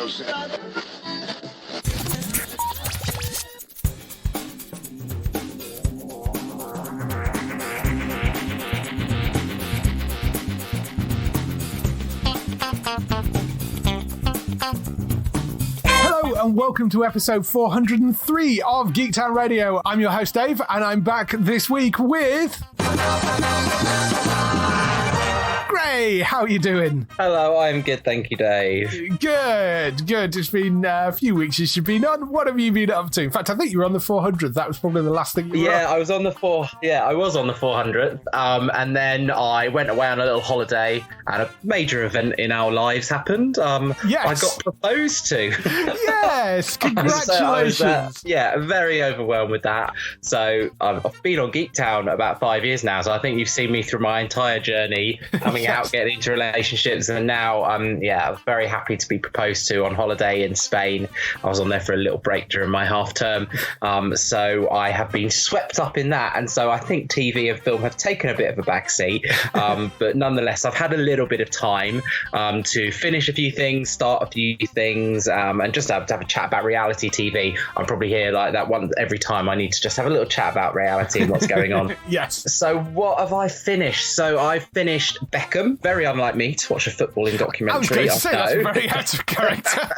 And welcome to episode 403 of Geektown Radio. I'm your host, Dave, and I'm back this week with... Gray, how are you doing? Hello, I'm good, thank you, Dave. Good. It's been a few weeks since you've been on. What have you been up to? In fact, I think you were on the 400th. That was probably the last thing you were on. I was on the 400th. And then I went away on a little holiday, and a major event in our lives happened. Yes. I got proposed to. Yes, congratulations. I was, very overwhelmed with that. So I've been on Geektown about 5 years now, so I think you've seen me through my entire journey, coming out, getting into relationships, and now I'm very happy to be proposed to on holiday in Spain. I was on there for a little break during my half term, so I have been swept up in that, and so I think TV and film have taken a bit of a backseat, but nonetheless I've had a little bit of time to finish a few things, start a few things, and just have a chat about reality TV. I'm probably here like that one every time. I need to just have a little chat about reality and what's going on. Yes. So what have I finished? So I finished Beckham. Very unlike me to watch a footballing documentary. I was going to say, that's very out of character.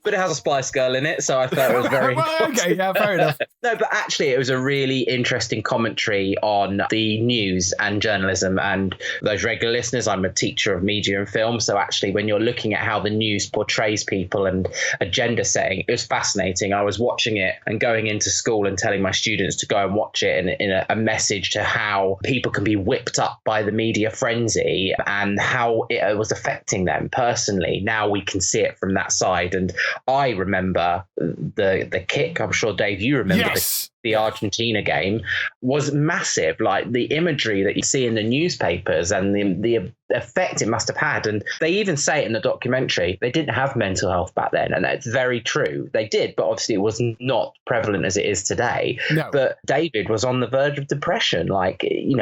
But it has a Spice Girl in it, so I thought it was very okay, yeah, fair enough. No, but actually it was a really interesting commentary on the news and journalism. And those regular listeners, I'm a teacher of media and film, so actually when you're looking at how the news portrays people and agenda setting, it was fascinating. I was watching it and going into school and telling my students to go and watch it in a message to how people can be whipped up by the media frenzy and how it was affecting them personally. Now we can see it from that side. And I remember the kick. I'm sure, Dave, you remember yes. the Argentina game was massive. Like the imagery that you see in the newspapers and the effect it must have had. And they even say it in the documentary, they didn't have mental health back then. And that's very true. They did, but obviously it was not prevalent as it is today. No. But David was on the verge of depression. Like, he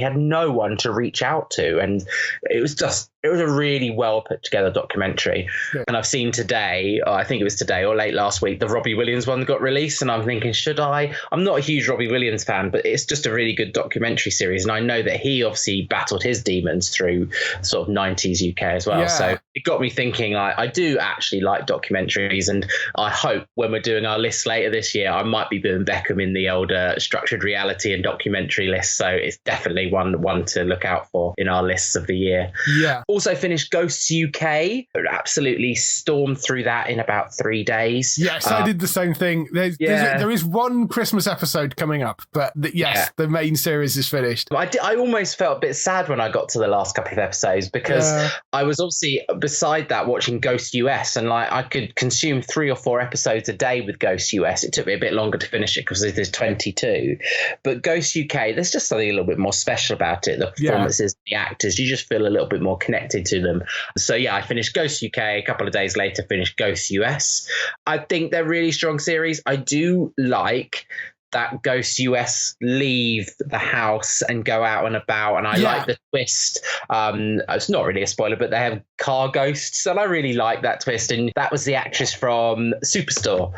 had no one to reach out to. And it was a really well put together documentary. Yeah. And I've seen today, I think it was today or late last week, the Robbie Williams one got released. And I'm thinking, I'm not a huge Robbie Williams fan, but it's just a really good documentary series. And I know that he obviously battled his demons through sort of 90s UK as well. Yeah. So it got me thinking, I do actually like documentaries. And I hope when we're doing our list later this year, I might be doing Beckham in the older structured reality and documentary list. So it's definitely one to look out for in our lists of the year. Yeah. Also finished Ghosts UK. Absolutely stormed through that in about 3 days. Yes, I did the same thing. There is one Christmas episode coming up, but the main series is finished. I almost felt a bit sad when I got to the last couple of episodes because I was obviously beside that watching Ghost US, and I could consume 3 or 4 episodes a day with Ghost US. It took me a bit longer to finish it because there's 22. But Ghost UK, there's just something a little bit more special about it. The performances, the actors, you just feel a little bit more connected to them. So I finished Ghost UK. A couple of days later, finished Ghost US. I think they're really strong series. I do like that Ghost US leave the house and go out and about, and I like the twist. It's not really a spoiler, but they have car ghosts, and I really like that twist. And that was the actress from Superstore.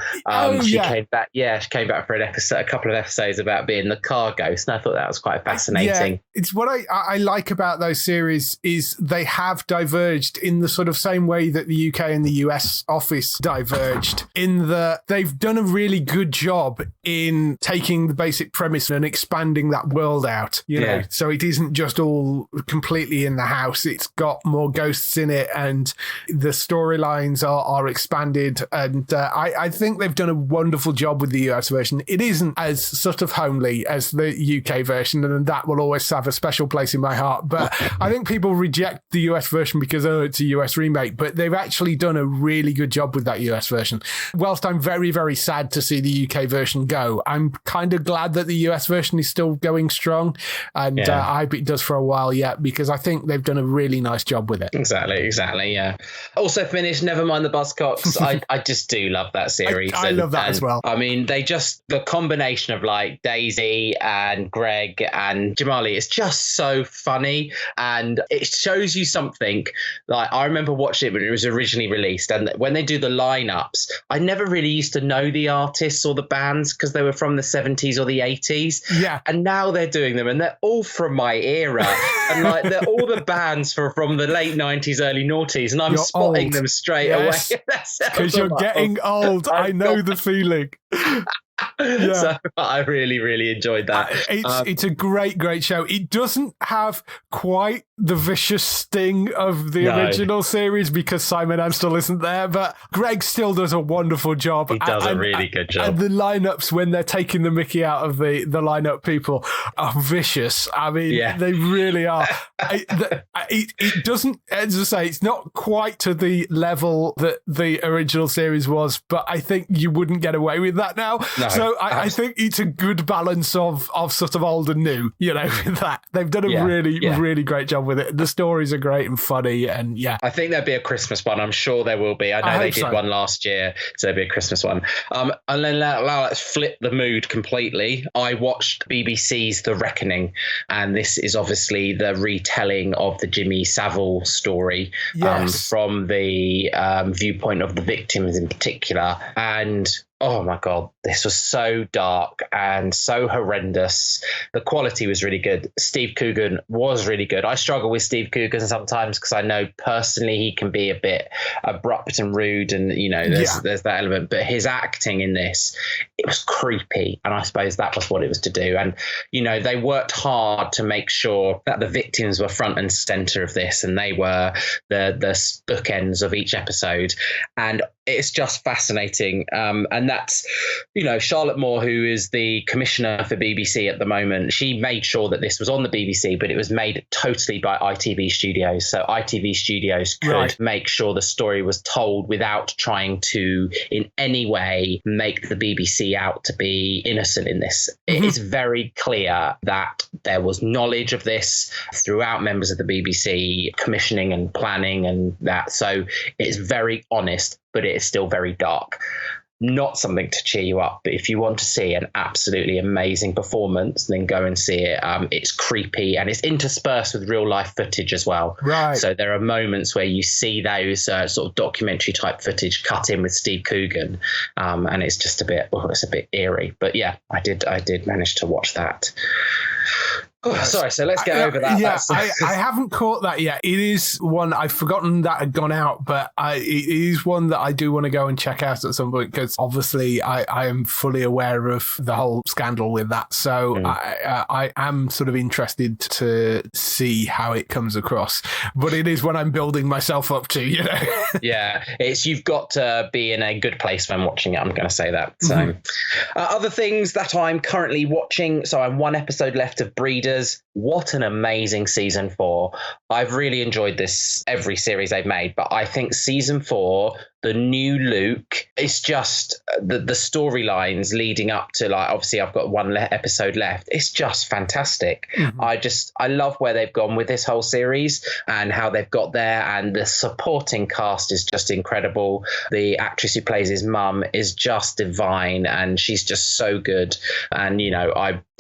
She came back. Yeah, she came back for a couple of episodes about being the car ghost, and I thought that was quite fascinating. Yeah, it's what I like about those series is they have diverged in the sort of same way that the UK and the US office diverged, in that they've done a really good job in taking the basic premise and expanding that world out, you know, so it isn't just all completely in the house. It's got more ghosts in it, and the storylines are expanded. And I think they've done a wonderful job with the US version. It isn't as sort of homely as the UK version, and that will always have a special place in my heart. But I think people reject the US version because, it's a US remake, but they've actually done a really good job with that US version. Whilst I'm very, very sad to see the UK version go, I'm kind of glad that the US version is still going strong, and I hope it does for a while yet, because I think they've done a really nice job with it. Exactly, yeah. Also finished Never Mind The Buzzcocks. I just do love that series. I love that as well. I mean, the combination of like Daisy and Greg and Jamali, it's just so funny, and it shows you something. Like, I remember watching it when it was originally released, and when they do the lineups, I never really used to know the artists or the bands because they were from the 70s or the 80s. Yeah. And now they're doing them, and they're all from my era. And like, they're all the bands from the late 90s, early noughties, and I'm spotting old. them straight away. Because you're getting old. I know the feeling. So I really, really enjoyed that. It's a great show. It doesn't have quite the vicious sting of the original series because Simon Amstel isn't there, but Greg still does a wonderful job. He does a really good job. And the lineups, when they're taking the mickey out of the lineup people, are vicious. I mean, they really are. It doesn't, as I say, it's not quite to the level that the original series was, but I think you wouldn't get away with that now. No, so I think it's a good balance of sort of old and new, with that. They've done a really great job with it. The stories are great and funny, and I think there'll be a Christmas one. I'm sure there will be. I know they did one last year, so there'll be a Christmas one. And then let's flip the mood completely. I watched BBC's The Reckoning, and this is obviously the retelling of the Jimmy Savile story from the viewpoint of the victims in particular. And oh my God, this was so dark and so horrendous. The quality was really good. Steve Coogan was really good. I struggle with Steve Coogan sometimes because I know personally he can be a bit abrupt and rude, and there's that element. But his acting in this, it was creepy, and I suppose that was what it was to do. And they worked hard to make sure that the victims were front and center of this, and they were the bookends of each episode. And it's just fascinating. And that's, Charlotte Moore, who is the commissioner for BBC at the moment, she made sure that this was on the BBC, but it was made totally by ITV Studios. So ITV Studios could make sure the story was told without trying to in any way make the BBC out to be innocent in this. Mm-hmm. It is very clear that there was knowledge of this throughout members of the BBC, commissioning and planning and that. So it's very honest, but it is still very dark. Not something to cheer you up, but if you want to see an absolutely amazing performance, then go and see it. It's creepy, and it's interspersed with real life footage as well. Right. So there are moments where you see those sort of documentary type footage cut in with Steve Coogan, and it's just it's a bit eerie. But yeah, I did manage to watch that. Oh, sorry, so let's get over that. Yeah, I haven't caught that yet. It is one I've forgotten that had gone out, but it is one that I do want to go and check out at some point, because obviously I am fully aware of the whole scandal with that. So I am sort of interested to see how it comes across. But it is one I'm building myself up to, Yeah, you've got to be in a good place when watching it. I'm going to say that. So other things that I'm currently watching. So I'm one episode left of Breeders. What an amazing season 4. I've really enjoyed this, every series they've made, but I think season 4, the new Luke, it's just the storylines leading up to, like, obviously I've got one episode left. It's just fantastic. Mm-hmm. I love where they've gone with this whole series and how they've got there, and the supporting cast is just incredible. The actress who plays his mum is just divine, and she's just so good. And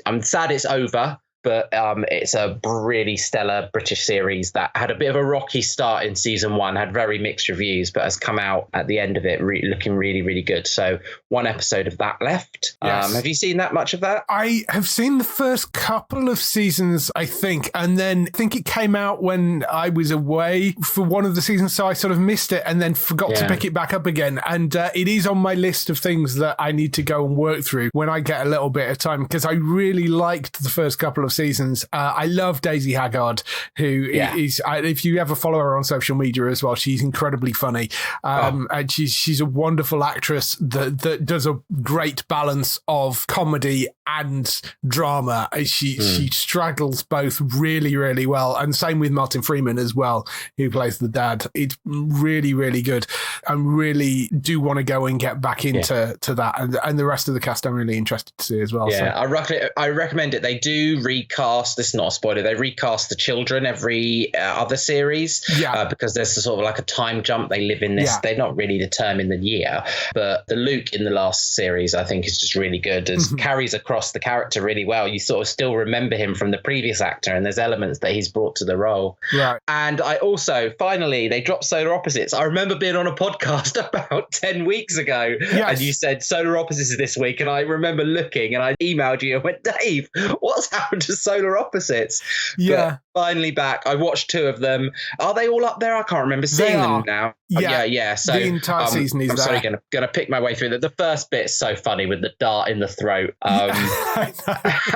I'm sad it's over, but it's a really stellar British series that had a bit of a rocky start in season 1, had very mixed reviews, but has come out at the end of it looking really, really good. So one episode of that left. Yes. Have you seen that much of that? I have seen the first couple of seasons, I think, and then I think it came out when I was away for one of the seasons, so I sort of missed it and then forgot to pick it back up again. And it is on my list of things that I need to go and work through when I get a little bit of time, because I really liked the first couple of of seasons. I love Daisy Haggard, who is, if you ever follow her on social media as well, she's incredibly funny. And she's a wonderful actress that does a great balance of comedy and drama. She straddles both really, really well. And same with Martin Freeman as well, who plays the dad. It's really, really good. I really do want to go and get back into that. And the rest of the cast I'm really interested to see as well. Yeah, so. I recommend it. They do recast, this is not a spoiler, they recast the children every other series because there's sort of like a time jump. They live in this, they're not really determined the year, but the Luke in the last series I think is just really good. It carries across the character really well. You sort of still remember him from the previous actor, and there's elements that he's brought to the role. Right. And I also, finally, they dropped Solar Opposites. I remember being on a podcast about 10 weeks ago, and you said Solar Opposites is this week, and I remember looking, and I emailed you and went, Dave, what's happened to Solar Opposites? But finally back. I watched 2 of them. Are they all up there? I can't remember seeing them now. Yeah. So the entire season is I'm sorry, gonna pick my way through that. The first bit's so funny with the dart in the throat.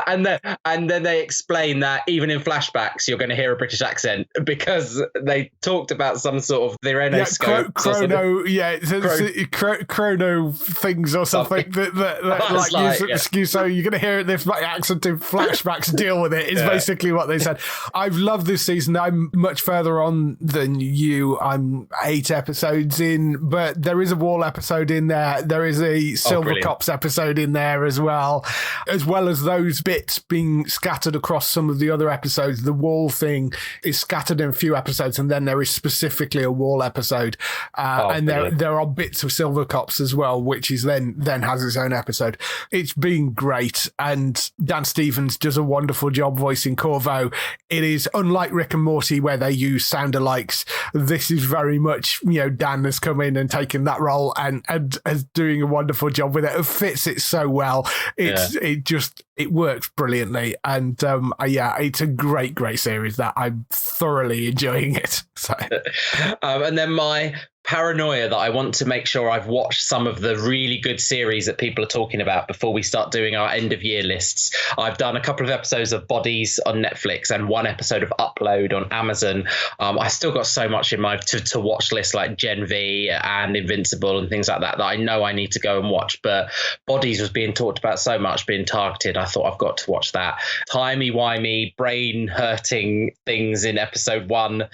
And then they explain that even in flashbacks you're going to hear a British accent because they talked about some sort of their enoscope. Chrono things or something that excuse. So you're going to hear this accent in flashbacks. Deal with it. Is basically what they said. I've loved this season. I'm much further on than you. I'm 8 episodes in, but there is a Wall episode in there. There is a Silver Cops episode in there as well as those bits being scattered across some of the other episodes. The Wall thing is scattered in a few episodes, and then there is specifically a Wall episode, and there are bits of Silver Cops as well, which is then has its own episode. It's been great, and Dan Stevens does a wonderful job voicing Corvo. It is unlike Rick and Morty where they use sound-alikes. This is very much, Dan has come in and taken that role and is doing a wonderful job with it. It fits it so well. It works brilliantly, and it's a great series that I'm thoroughly enjoying it. So. And then my paranoia that I want to make sure I've watched some of the really good series that people are talking about before we start doing our end of year lists. I've done a couple of episodes of Bodies on Netflix and 1 episode of Upload on Amazon. I still got so much in my to watch list, like Gen V and Invincible and things like that I know I need to go and watch. But Bodies was being talked about so much, being targeted. I thought I've got to watch that. Timey-wimey, brain hurting things in episode 1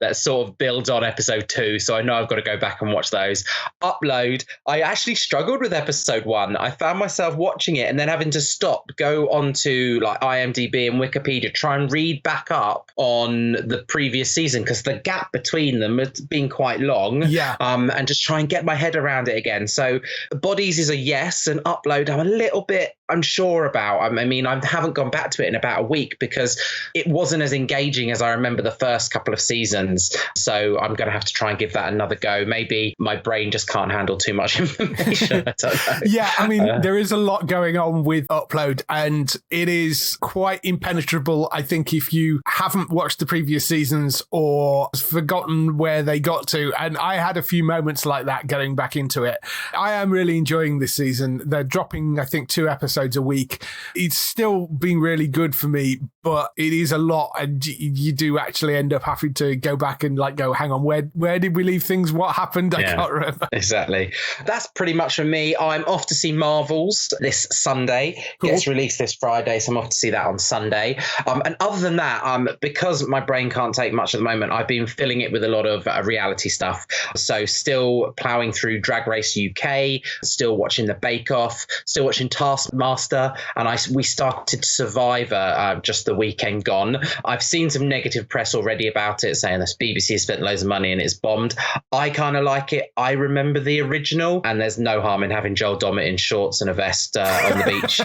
that sort of builds on episode 2. So I know I've got to go back and watch those. Upload, I actually struggled with episode 1. I found myself watching it and then having to stop, go onto like IMDb and Wikipedia, try and read back up on the previous season because the gap between them has been quite long. And just try and get my head around it again. So Bodies is a yes, and Upload I'm a little bit unsure about. I mean, I haven't gone back to it in about a week because it wasn't as engaging as I remember the first couple of seasons. So I'm going to have to try and give that another go. Maybe my brain just can't handle too much information. I don't know. I mean, there is a lot going on with Upload, and it is quite impenetrable. I think if you haven't watched the previous seasons or forgotten where they got to, and I had a few moments like that going back into it. I am really enjoying this season. They're dropping, I think, 2 episodes a week. It's still been really good for me, but it is a lot, and you do actually end up having to go back and go, hang on, where did we leave things? What happened? I can't remember. Exactly. That's pretty much for me. I'm off to see Marvels this Sunday. Cool. Gets released this Friday, so I'm off to see that on Sunday. And other than that, because my brain can't take much at the moment, I've been filling it with a lot of reality stuff. So still ploughing through Drag Race UK, still watching the Bake Off, still watching Taskmaster, and we started Survivor just the weekend gone. I've seen some negative press already about it, saying this BBC has spent loads of money and it's bombed. I kind of like it. I remember the original, and there's no harm in having Joel Dommett in shorts and a vest on the beach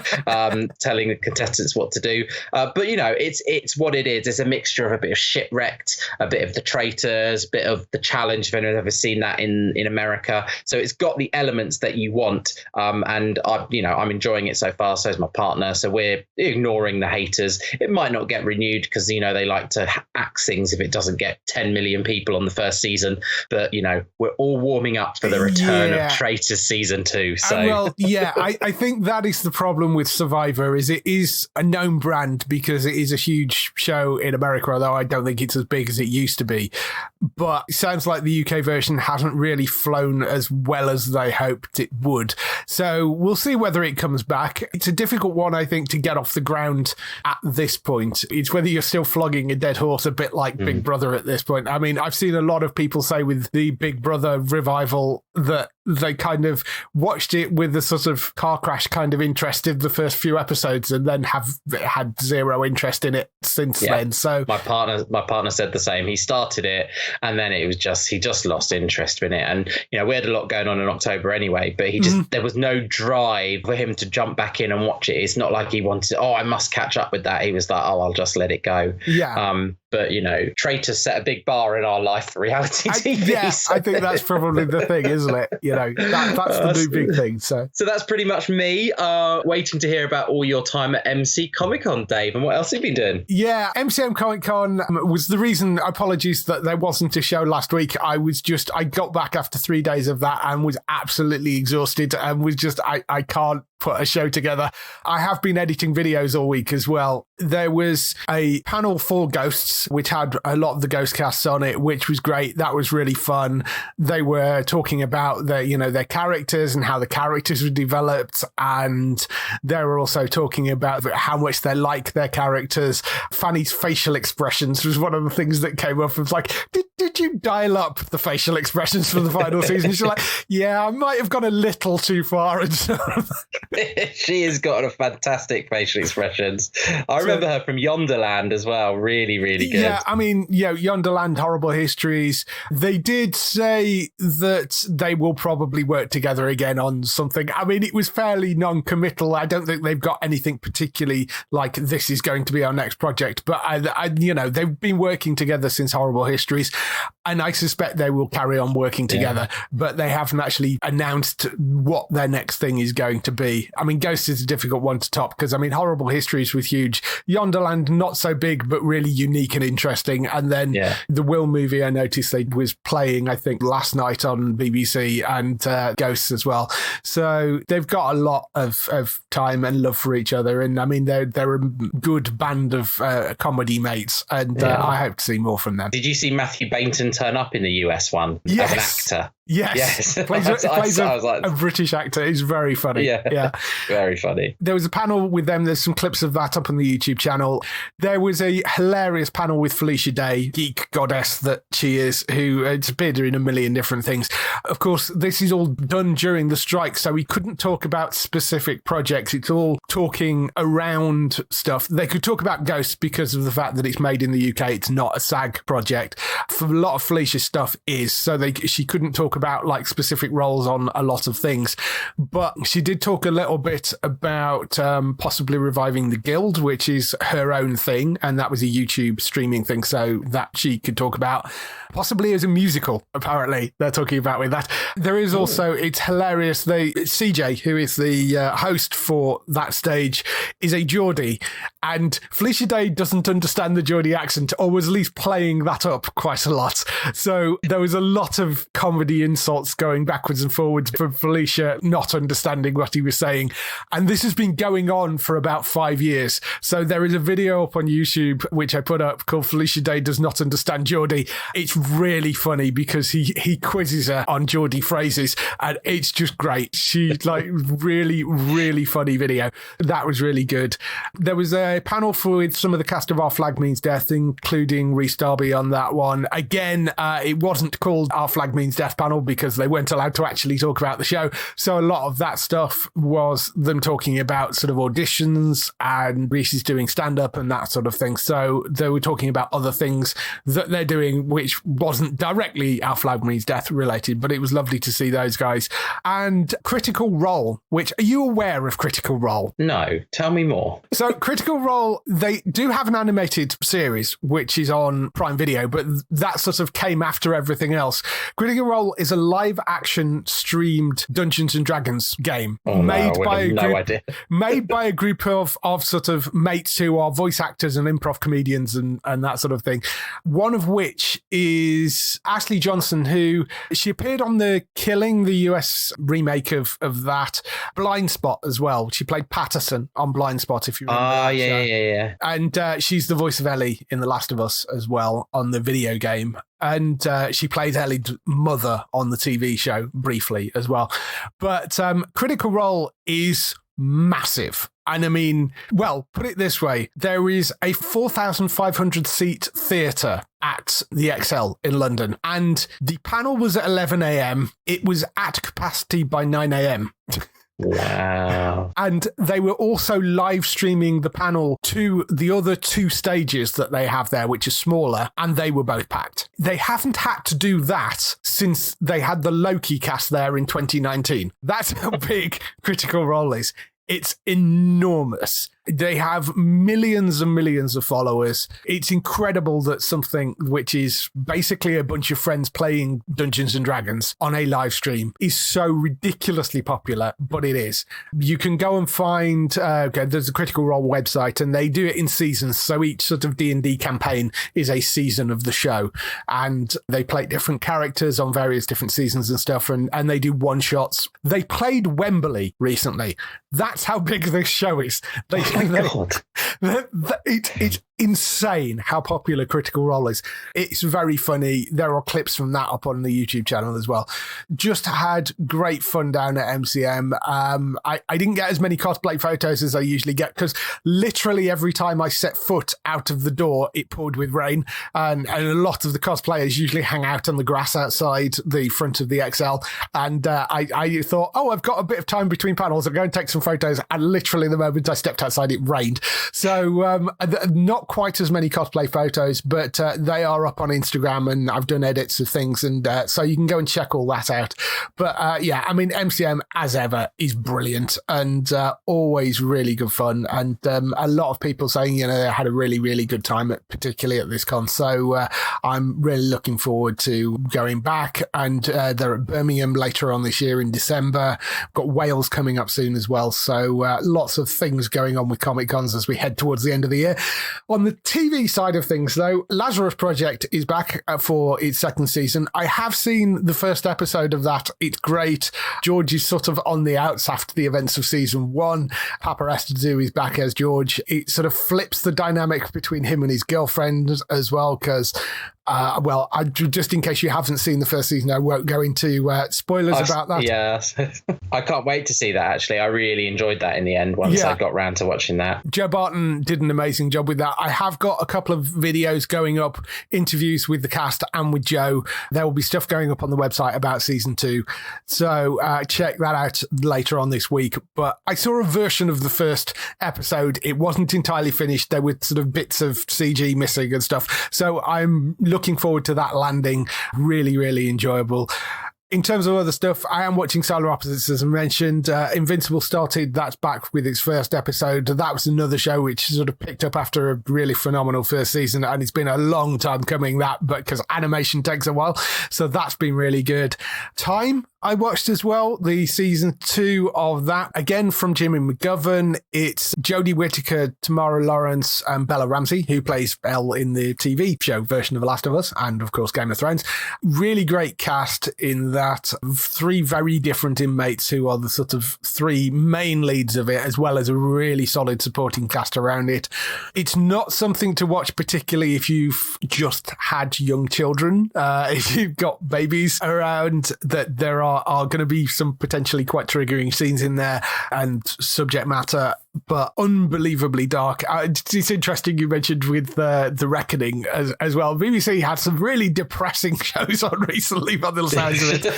telling the contestants what to do. But it's what it is. It's a mixture of a bit of Shipwrecked, a bit of The Traitors, a bit of The Challenge, if anyone's ever seen that in America. So it's got the elements that you want, and I'm enjoying it so far. So is my partner. So we're ignoring the haters. It might not get renewed because they like to axe things if it doesn't get 10 million people on the first season. But that, we're all warming up for the return of Traitors season 2. So I think that is the problem with Survivor, is it is a known brand because it is a huge show in America, although I don't think it's as big as it used to be. But it sounds like the UK version hasn't really flown as well as they hoped it would. So we'll see whether it comes back. It's a difficult one, I think, to get off the ground at this point. It's whether you're still flogging a dead horse, a bit like Big Brother at this point. I mean, I've seen a lot of people say with the Big Brother revival that they kind of watched it with a sort of car crash kind of interest in the first few episodes and then have had zero interest in it since then. So my partner said the same. He started it and then he just lost interest in it. And, we had a lot going on in October anyway, but there was no drive for him to jump back in and watch it. It's not like he wanted, I must catch up with that. He was like, I'll just let it go. Yeah. But, Traitors set a big bar in our life for reality TV. I think that's probably the thing, isn't it? That's the new big thing. So that's pretty much me waiting to hear about all your time at MC Comic-Con, Dave. And what else have you been doing? Yeah, MCM Comic-Con was the reason, apologies that there wasn't a show last week. I got back after 3 days of that and was absolutely exhausted and was just, I can't put a show together. I have been editing videos all week as well. There was a panel for Ghosts, which had a lot of the Ghost casts on it, which was great. That was really fun. They were talking about their characters and how the characters were developed, and they were also talking about how much they like their characters. Fanny's facial expressions was one of the things that came up. It was like, did you dial up the facial expressions for the final season? She's like, yeah, I might have gone a little too far. And she has got a fantastic facial expressions. I remember her from Yonderland as well. Really, really good. Yeah, I mean, Yonderland, Horrible Histories. They did say that they will probably work together again on something. I mean, it was fairly non-committal. I don't think they've got anything particularly like this is going to be our next project. But they've been working together since Horrible Histories, and I suspect they will carry on working together. Yeah. But they haven't actually announced what their next thing is going to be. I mean, Ghost is a difficult one to top because, Horrible Histories was huge. Yonderland, not so big, but really unique and interesting. And then the Will movie, I noticed they was playing, I think, last night on BBC, and Ghosts as well. So they've got a lot of time and love for each other. And they're a good band of comedy mates. And I hope to see more from them. Did you see Matthew Bainton turn up in the US one as an actor? Yes. Plays a British actor. He's very funny. Yeah. Very funny. There was a panel with them. There's some clips of that up on the YouTube channel. There was a hilarious panel with Felicia Day, geek goddess that she is, who has appeared in a million different things. Of course, this is all done during the strike, so we couldn't talk about specific projects. It's all talking around stuff. They could talk about Ghosts because of the fact that it's made in the UK. It's not a SAG project. For a lot of Felicia's stuff is, so she couldn't talk about like specific roles on a lot of things. But she did talk a little bit about possibly reviving the Guild, which is her own thing, and that was a YouTube streaming thing, so that she could talk about. Possibly as a musical, apparently, they're talking about with that. There is also, it's hilarious, CJ, who is the host for that stage, is a Geordie, and Felicia Day doesn't understand the Geordie accent, or was at least playing that up quite a lot. So there was a lot of comedy insults going backwards and forwards from Felicia not understanding what he was saying. And this has been going on for about 5 years. So there is a video up on YouTube, which I put up, called Felicia Day Does Not Understand Geordie. It's really funny because he quizzes her on Geordie phrases, and it's just great. She's like really, really funny video. That was really good. There was a panel with some of the cast of Our Flag Means Death, including Rhys Darby on that one. Again, it wasn't called Our Flag Means Death panel because they weren't allowed to actually talk about the show. So a lot of that stuff was them talking about sort of auditions, and Rhys is doing stand-up and that sort of thing. So they were talking about other things that they're doing, which wasn't directly Our Flag Means Death related, but it was lovely to see those guys. And Critical Role, which, are you aware of Critical Role? No, tell me more. So Critical Role, they do have an animated series, which is on Prime Video, but that sort of came after everything else. Critical Role is a live action streamed Dungeons and Dragons game made by a group of sort of mates who are voice actors and improv comedians and that sort of thing. One of which is Ashley Johnson, who she appeared on the Killing, the US remake of that, Blind Spot as well. She played Patterson on Blind Spot, if you remember. Yeah. And she's the voice of Ellie in The Last of Us as well on the video game. And she plays Ellie's mother on the TV show briefly as well. But Critical Role is massive. And I mean, well, put it this way. There is a 4,500 seat theatre at the XL in London. And the panel was at 11 a.m. It was at capacity by 9 a.m. Wow. And they were also live streaming the panel to the other two stages that they have there, which is smaller, and they were both packed. They haven't had to do that since they had the Loki cast there in 2019. That's how big Critical Role is. It's enormous. They have millions and millions of followers. It's incredible that something which is basically a bunch of friends playing Dungeons and Dragons on a live stream is so ridiculously popular, but it is. You can go and find, there's a Critical Role website, and they do it in seasons. So each sort of D&D campaign is a season of the show, and they play different characters on various different seasons and stuff, and they do one-shots. They played Wembley recently. That's how big this show is. It's insane how popular Critical Role is. It's very funny. There are clips from that up on the YouTube channel as well. Just had great fun down at MCM. I didn't get as many cosplay photos as I usually get because literally every time I set foot out of the door, it poured with rain. And a lot of the cosplayers usually hang out on the grass outside the front of the XL. And I thought, I've got a bit of time between panels. I'll go and take some photos. And literally the moment I stepped outside, it rained. So not quite as many cosplay photos, but they are up on Instagram, and I've done edits of things, and so you can go and check all that out. But MCM, as ever, is brilliant and always really good fun, and a lot of people saying they had a really, really good time, particularly at this con. So I'm really looking forward to going back, and they're at Birmingham later on this year in December. Got Wales coming up soon as well, so lots of things going on with Comic-Cons as we head towards the end of the year. On the TV side of things, though, Lazarus Project is back for its second season. I have seen the first episode of that. It's great. George is sort of on the outs after the events of season one. Paparazzo is back as George. It sort of flips the dynamic between him and his girlfriend as well, because just in case you haven't seen the first season, I won't go into spoilers about that. Yeah, I can't wait to see that, actually. I really enjoyed that in the end once I got round to watching that. Joe Barton did an amazing job with that. I have got a couple of videos going up, interviews with the cast and with Joe. There will be stuff going up on the website about season 2. So check that out later on this week. But I saw a version of the first episode. It wasn't entirely finished. There were sort of bits of CG missing and stuff. So I'm looking forward to that landing. Really, really enjoyable. In terms of other stuff, I am watching Solar Opposites, as I mentioned. Invincible started. That's back with its first episode. That was another show which sort of picked up after a really phenomenal first season, and it's been a long time coming, but because animation takes a while. So that's been really good. Time, I watched as well, the season 2 of that, again from Jimmy McGovern. It's Jodie Whittaker, Tamara Lawrence, and Bella Ramsey, who plays Elle in the TV show version of The Last of Us, and of course Game of Thrones. Really great cast in that. 3 very different inmates who are the sort of 3 main leads of it, as well as a really solid supporting cast around it. It's not something to watch particularly if you've just had young children. If you've got babies around, that there are going to be some potentially quite triggering scenes in there and subject matter, but unbelievably dark. It's interesting you mentioned with The Reckoning as well. BBC had some really depressing shows on recently by the sounds of it.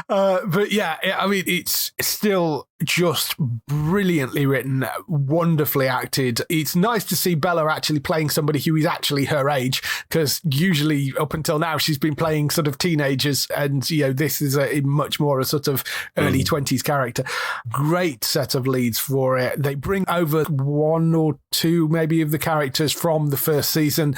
But yeah, I mean, it's still just brilliantly written, wonderfully acted. It's nice to see Bella actually playing somebody who is actually her age, because usually up until now she's been playing sort of teenagers, and this is a much more a sort of early 20s character. Great set of leads for it. They bring over 1 or 2 maybe of the characters from the first season,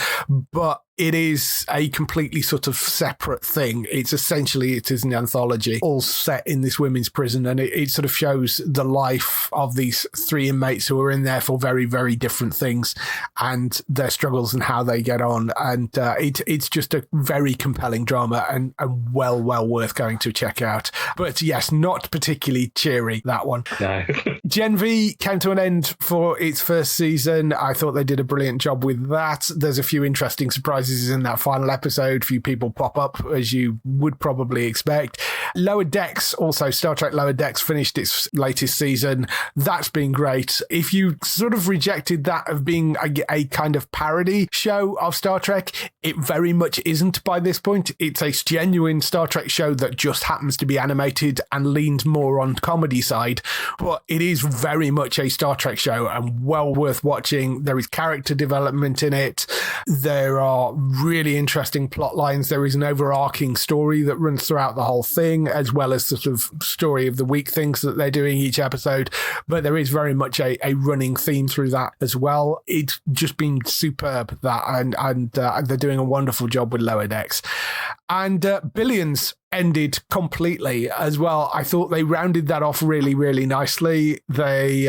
but it is a completely sort of separate thing. It is an anthology all set in this women's prison, and it sort of shows the life of these three inmates who are in there for very, very different things and their struggles and how they get on. And it's just a very compelling drama and well worth going to check out. But yes, not particularly cheery, that one. No. Gen V came to an end for its first season. I thought they did a brilliant job with that. There's a few interesting surprises in that final episode. Few people pop up, as you would probably expect. Lower Decks, also Star Trek Lower Decks, finished its latest season. That's been great. If you sort of rejected that of being a kind of parody show of Star Trek, it very much isn't by this point. It's a genuine Star Trek show that just happens to be animated and leans more on comedy side, but it is very much a Star Trek show and well worth watching. There is character development in it. There are really interesting plot lines. There is an overarching story that runs throughout the whole thing, as well as sort of story of the week things that they're doing each episode. But there is very much a running theme through that as well. It's just been superb, that, and they're doing a wonderful job with Lower Decks. And Billions ended completely as well. I thought they rounded that off really, really nicely. They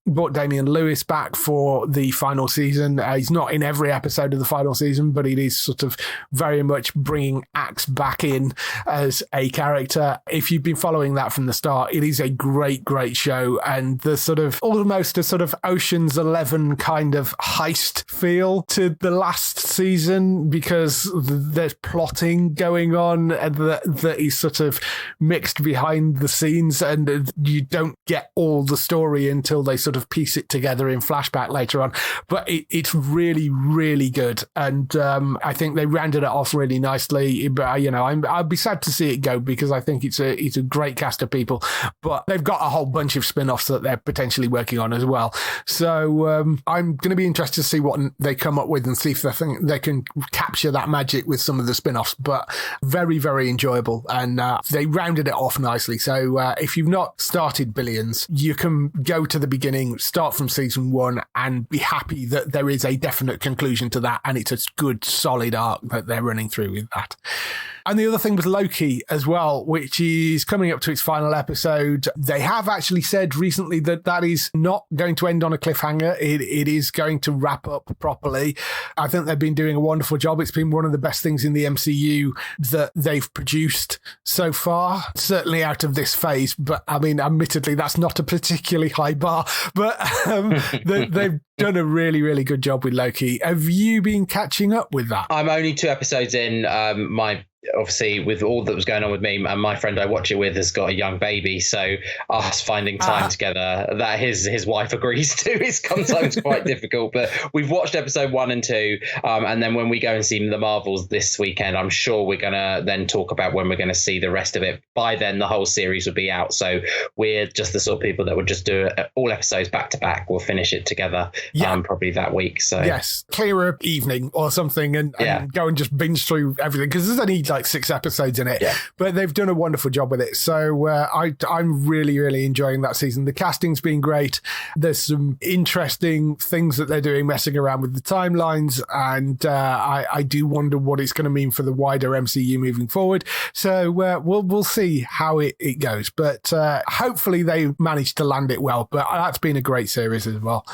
brought Damian Lewis back for the final season. He's not in every episode of the final season, but it is sort of very much bringing Axe back in as a character. If you've been following that from the start, it is a great, great show, and the sort of almost a sort of Ocean's 11 kind of heist feel to the last season, because there's plotting going on that is sort of mixed behind the scenes, and you don't get all the story until they sort of piece it together in flashback later on. But it's really, really good, and I think they rounded it off really nicely. But I'd be sad to see it go, because I think it's a great cast of people, but they've got a whole bunch of spin-offs that they're potentially working on as well. So I'm going to be interested to see what they come up with and see if they can capture that magic with some of the spin-offs. But very, very enjoyable, and they rounded it off nicely. So if you've not started Billions, you can go to the beginning, start from season 1, and be happy that there is a definite conclusion to that, and it's a good solid arc that they're running through with that. And the other thing was Loki as well, which is coming up to its final episode. They have actually said recently that is not going to end on a cliffhanger. It is going to wrap up properly. I think they've been doing a wonderful job. It's been one of the best things in the MCU that they've produced so far, certainly out of this phase. But I mean, admittedly, that's not a particularly high bar, but they've done a really, really good job with Loki. Have you been catching up with that? I'm only 2 episodes in. Obviously, with all that was going on with me, and my friend I watch it with has got a young baby, so us finding time together that his wife agrees to is sometimes quite difficult. But we've watched episode 1 and 2, and then when we go and see the Marvels this weekend, I'm sure we're going to then talk about when we're going to see the rest of it. By then, the whole series would be out, so we're just the sort of people that would just do all episodes back to back. We'll finish it together, probably that week. So yes, clear up evening or something, and go and just binge through everything, because there's only like 6 episodes in it, but they've done a wonderful job with it. So I'm really, really enjoying that season. The casting's been great. There's some interesting things that they're doing, messing around with the timelines, and I do wonder what it's going to mean for the wider MCU moving forward. So we'll see how it goes, but hopefully they managed to land it well. But that's been a great series as well.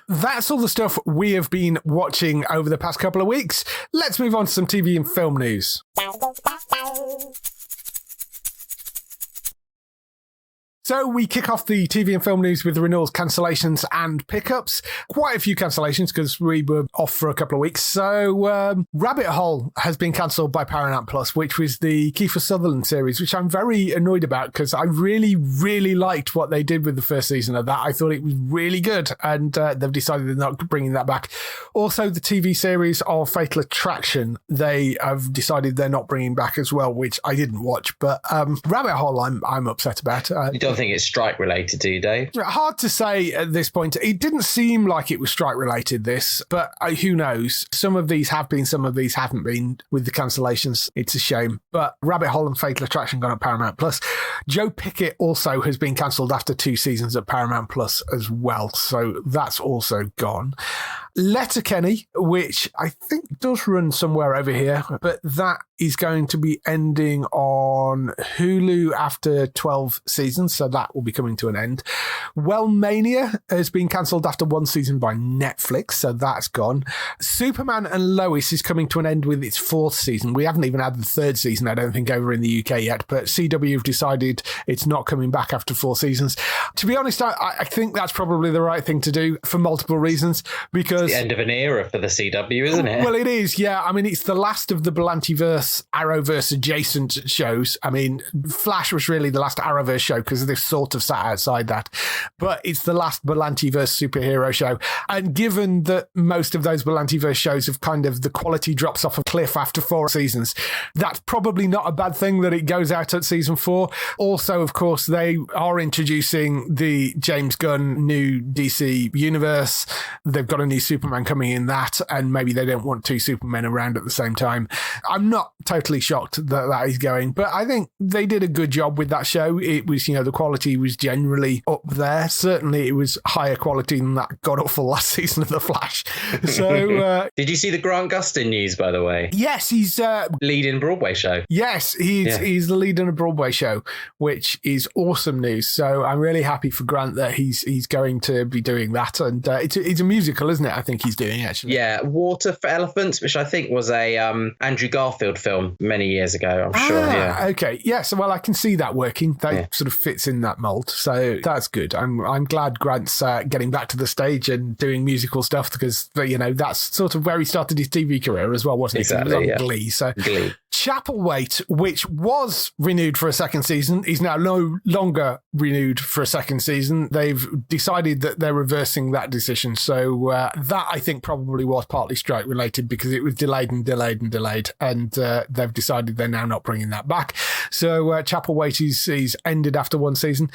That's all the stuff we have been watching over the past couple of weeks. Let's move on to some TV and film news. So we kick off the TV and film news with renewals, cancellations and pickups. Quite a few cancellations because we were off for a couple of weeks. So Rabbit Hole has been cancelled by Paramount Plus, which was the Kiefer Sutherland series, which I'm very annoyed about because I really, really liked what they did with the first season of that. I thought it was really good, and they've decided they're not bringing that back. Also, the TV series of Fatal Attraction, they have decided they're not bringing back as well, which I didn't watch. But Rabbit Hole, I'm upset about. You don't think it's strike related, do you, Dave? Hard to say at this point. It didn't seem like it was strike related, this, but who knows? Some of these have been, some of these haven't been with the cancellations. It's a shame. But Rabbit Hole and Fatal Attraction gone at Paramount Plus. Joe Pickett also has been cancelled after 2 seasons at Paramount Plus as well. So that's also gone. Letterkenny, which I think does run somewhere over here, but that is going to be ending on Hulu after 12 seasons, so that will be coming to an end. Wellmania has been cancelled after one season by Netflix, so that's gone. Superman and Lois is coming to an end with its fourth season. We haven't even had the third season, I don't think, over in the UK yet, but CW have decided it's not coming back after 4 seasons. To be honest, I think that's probably the right thing to do for multiple reasons, because... It's the end of an era for the CW, isn't it? Well, it is, yeah. I mean, it's the last of the Berlantiverse, Arrowverse adjacent shows. I mean, Flash was really the last Arrowverse show because they've sort of sat outside that. But it's the last Berlantiverse superhero show. And given that most of those Berlantiverse shows have kind of, the quality drops off a cliff after 4 seasons, that's probably not a bad thing that it goes out at season 4. Also, of course, they are introducing the James Gunn new DC universe. They've got a new Superman coming in that, and maybe they don't want 2 Supermen around at the same time. I'm not totally shocked that that is going, but I think they did a good job with that show. It was, the quality was generally up there. Certainly it was higher quality than that god-awful last season of The Flash. So, did you see the Grant Gustin news, by the way? Yes, he's lead in Broadway show. Yes, he's the lead in a Broadway show, which is awesome news. So I'm really happy for Grant that he's going to be doing that, and it's a musical, isn't it? I think he's doing, actually. Yeah, Water for Elephants, which I think was a Andrew Garfield film many years ago, I'm sure. Yeah. Okay. Yeah, so, well, I can see that working. That sort of fits in that mold. So that's good. I'm glad Grant's getting back to the stage and doing musical stuff, because, that's sort of where he started his TV career as well, wasn't it? Exactly, He was on Glee. So Glee. Chapelwaite, which was renewed for a second season, is now no longer renewed for a second season. They've decided that they're reversing that decision. So that, I think, probably was partly strike related, because it was delayed, and they've decided they're now not bringing that back. So Chapelwaite is ended after 1 season.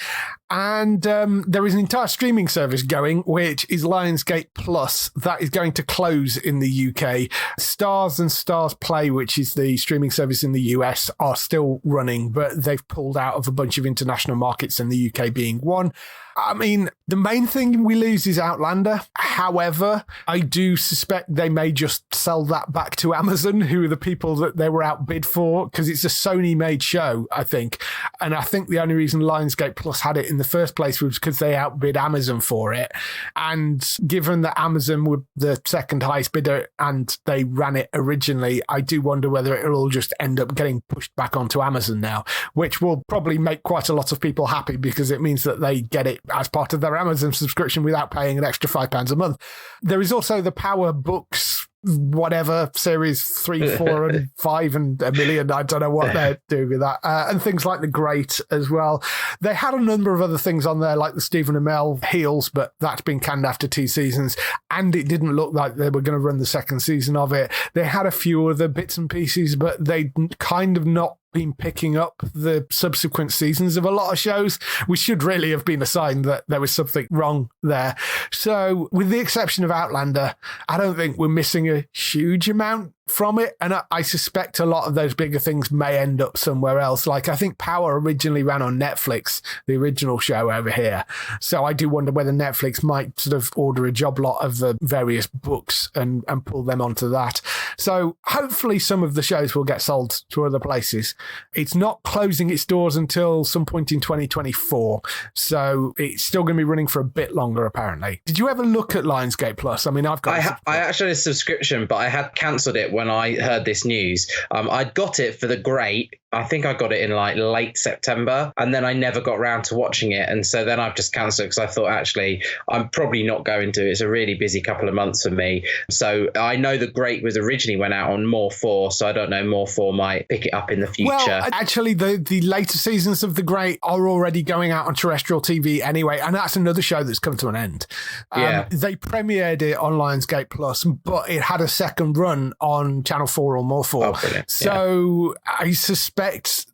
And there is an entire streaming service going, which is Lionsgate Plus. That is going to close in the UK. Stars and Stars Play, which is the streaming service in the US, are still running, but they've pulled out of a bunch of international markets, and the UK being one. I mean, the main thing we lose is Outlander. However, I do suspect they may just sell that back to Amazon, who are the people that they were outbid for, because it's a Sony-made show, I think. And I think the only reason Lionsgate Plus had it in the first place was because they outbid Amazon for it. And given that Amazon were the second highest bidder and they ran it originally, I do wonder whether it'll all just end up getting pushed back onto Amazon now, which will probably make quite a lot of people happy, because it means that they get it as part of their Amazon subscription without paying an extra £5 a month. There is also the Power Books, whatever, series 3, 4, and 5, and a million. I don't know what they're doing with that. And things like The Great as well. They had a number of other things on there, like the Stephen Amell Heels, but that's been canned after 2 seasons. And it didn't look like they were going to run the second season of it. They had a few other bits and pieces, but they kind of not been picking up the subsequent seasons of a lot of shows, which should really have been a sign that there was something wrong there. So with the exception of Outlander, I don't think we're missing a huge amount from it, and I suspect a lot of those bigger things may end up somewhere else. Like, I think Power originally ran on Netflix, the original show over here, so I do wonder whether Netflix might sort of order a job lot of the various books and pull them onto that. So hopefully some of the shows will get sold to other places. It's not closing its doors until some point in 2024, so it's still going to be running for a bit longer, apparently. Did you ever look at Lionsgate Plus? I mean, I actually had a subscription, but I had cancelled it when I heard this news. I'd got it for The Great. I think I got it in like late September, and then I never got around to watching it. And so then I've just cancelled, because I thought, actually, I'm probably not going to. It's a really busy couple of months for me. So I know The Great was originally went out on More 4, so I don't know, More 4 might pick it up in the future. Well, actually, the later seasons of The Great are already going out on terrestrial TV anyway, and that's another show that's come to an end. They premiered it on Lionsgate Plus, but it had a second run on Channel 4 or More 4. Oh, so I suspect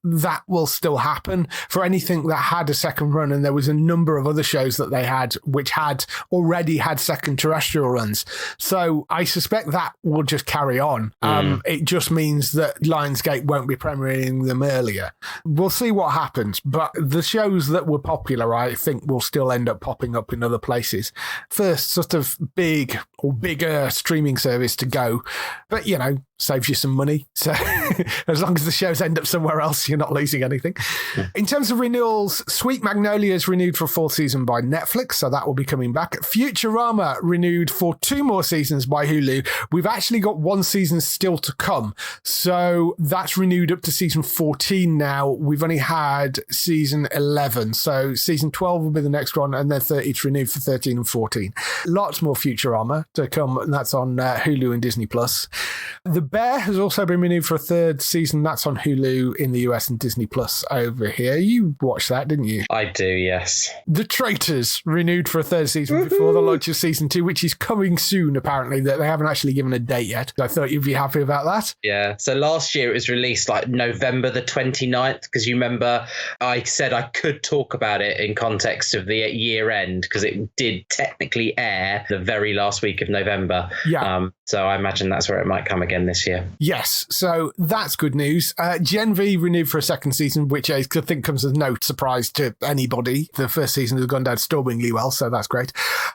that will still happen for anything that had a second run, and there was a number of other shows that they had which had already had second terrestrial runs. So I suspect that will just carry on. It just means that Lionsgate won't be premiering them earlier. We'll see what happens, but the shows that were popular, I think, will still end up popping up in other places. First sort of big or bigger streaming service to go. But, saves you some money. So as long as the shows end up somewhere else, you're not losing anything. In terms of renewals, Sweet Magnolia is renewed for a 4th season by Netflix, so that will be coming back. Futurama renewed for 2 more seasons by Hulu. We've actually got 1 season still to come. So that's renewed up to season 14 now. We've only had season 11. So season 12 will be the next one, and then it's renewed for 13 and 14. Lots more Futurama to come, and that's on Hulu and Disney+. The Bear has also been renewed for a 3rd season. That's on Hulu in the US and Disney Plus over here. You watched that, didn't you? I do, yes. The Traitors renewed for a 3rd season before the launch of season 2, which is coming soon, apparently. That they haven't actually given a date yet. I thought you'd be happy about that. Yeah. So last year it was released like November the 29th, because you remember I said I could talk about it in context of the year end, because it did technically air the very last week of November. Yeah. So I imagine that's where it might come again this year. Yes, so that's good news. Gen V renewed for a 2nd season, which I think comes as no surprise to anybody. The 1st season has gone down stormingly well, so that's great.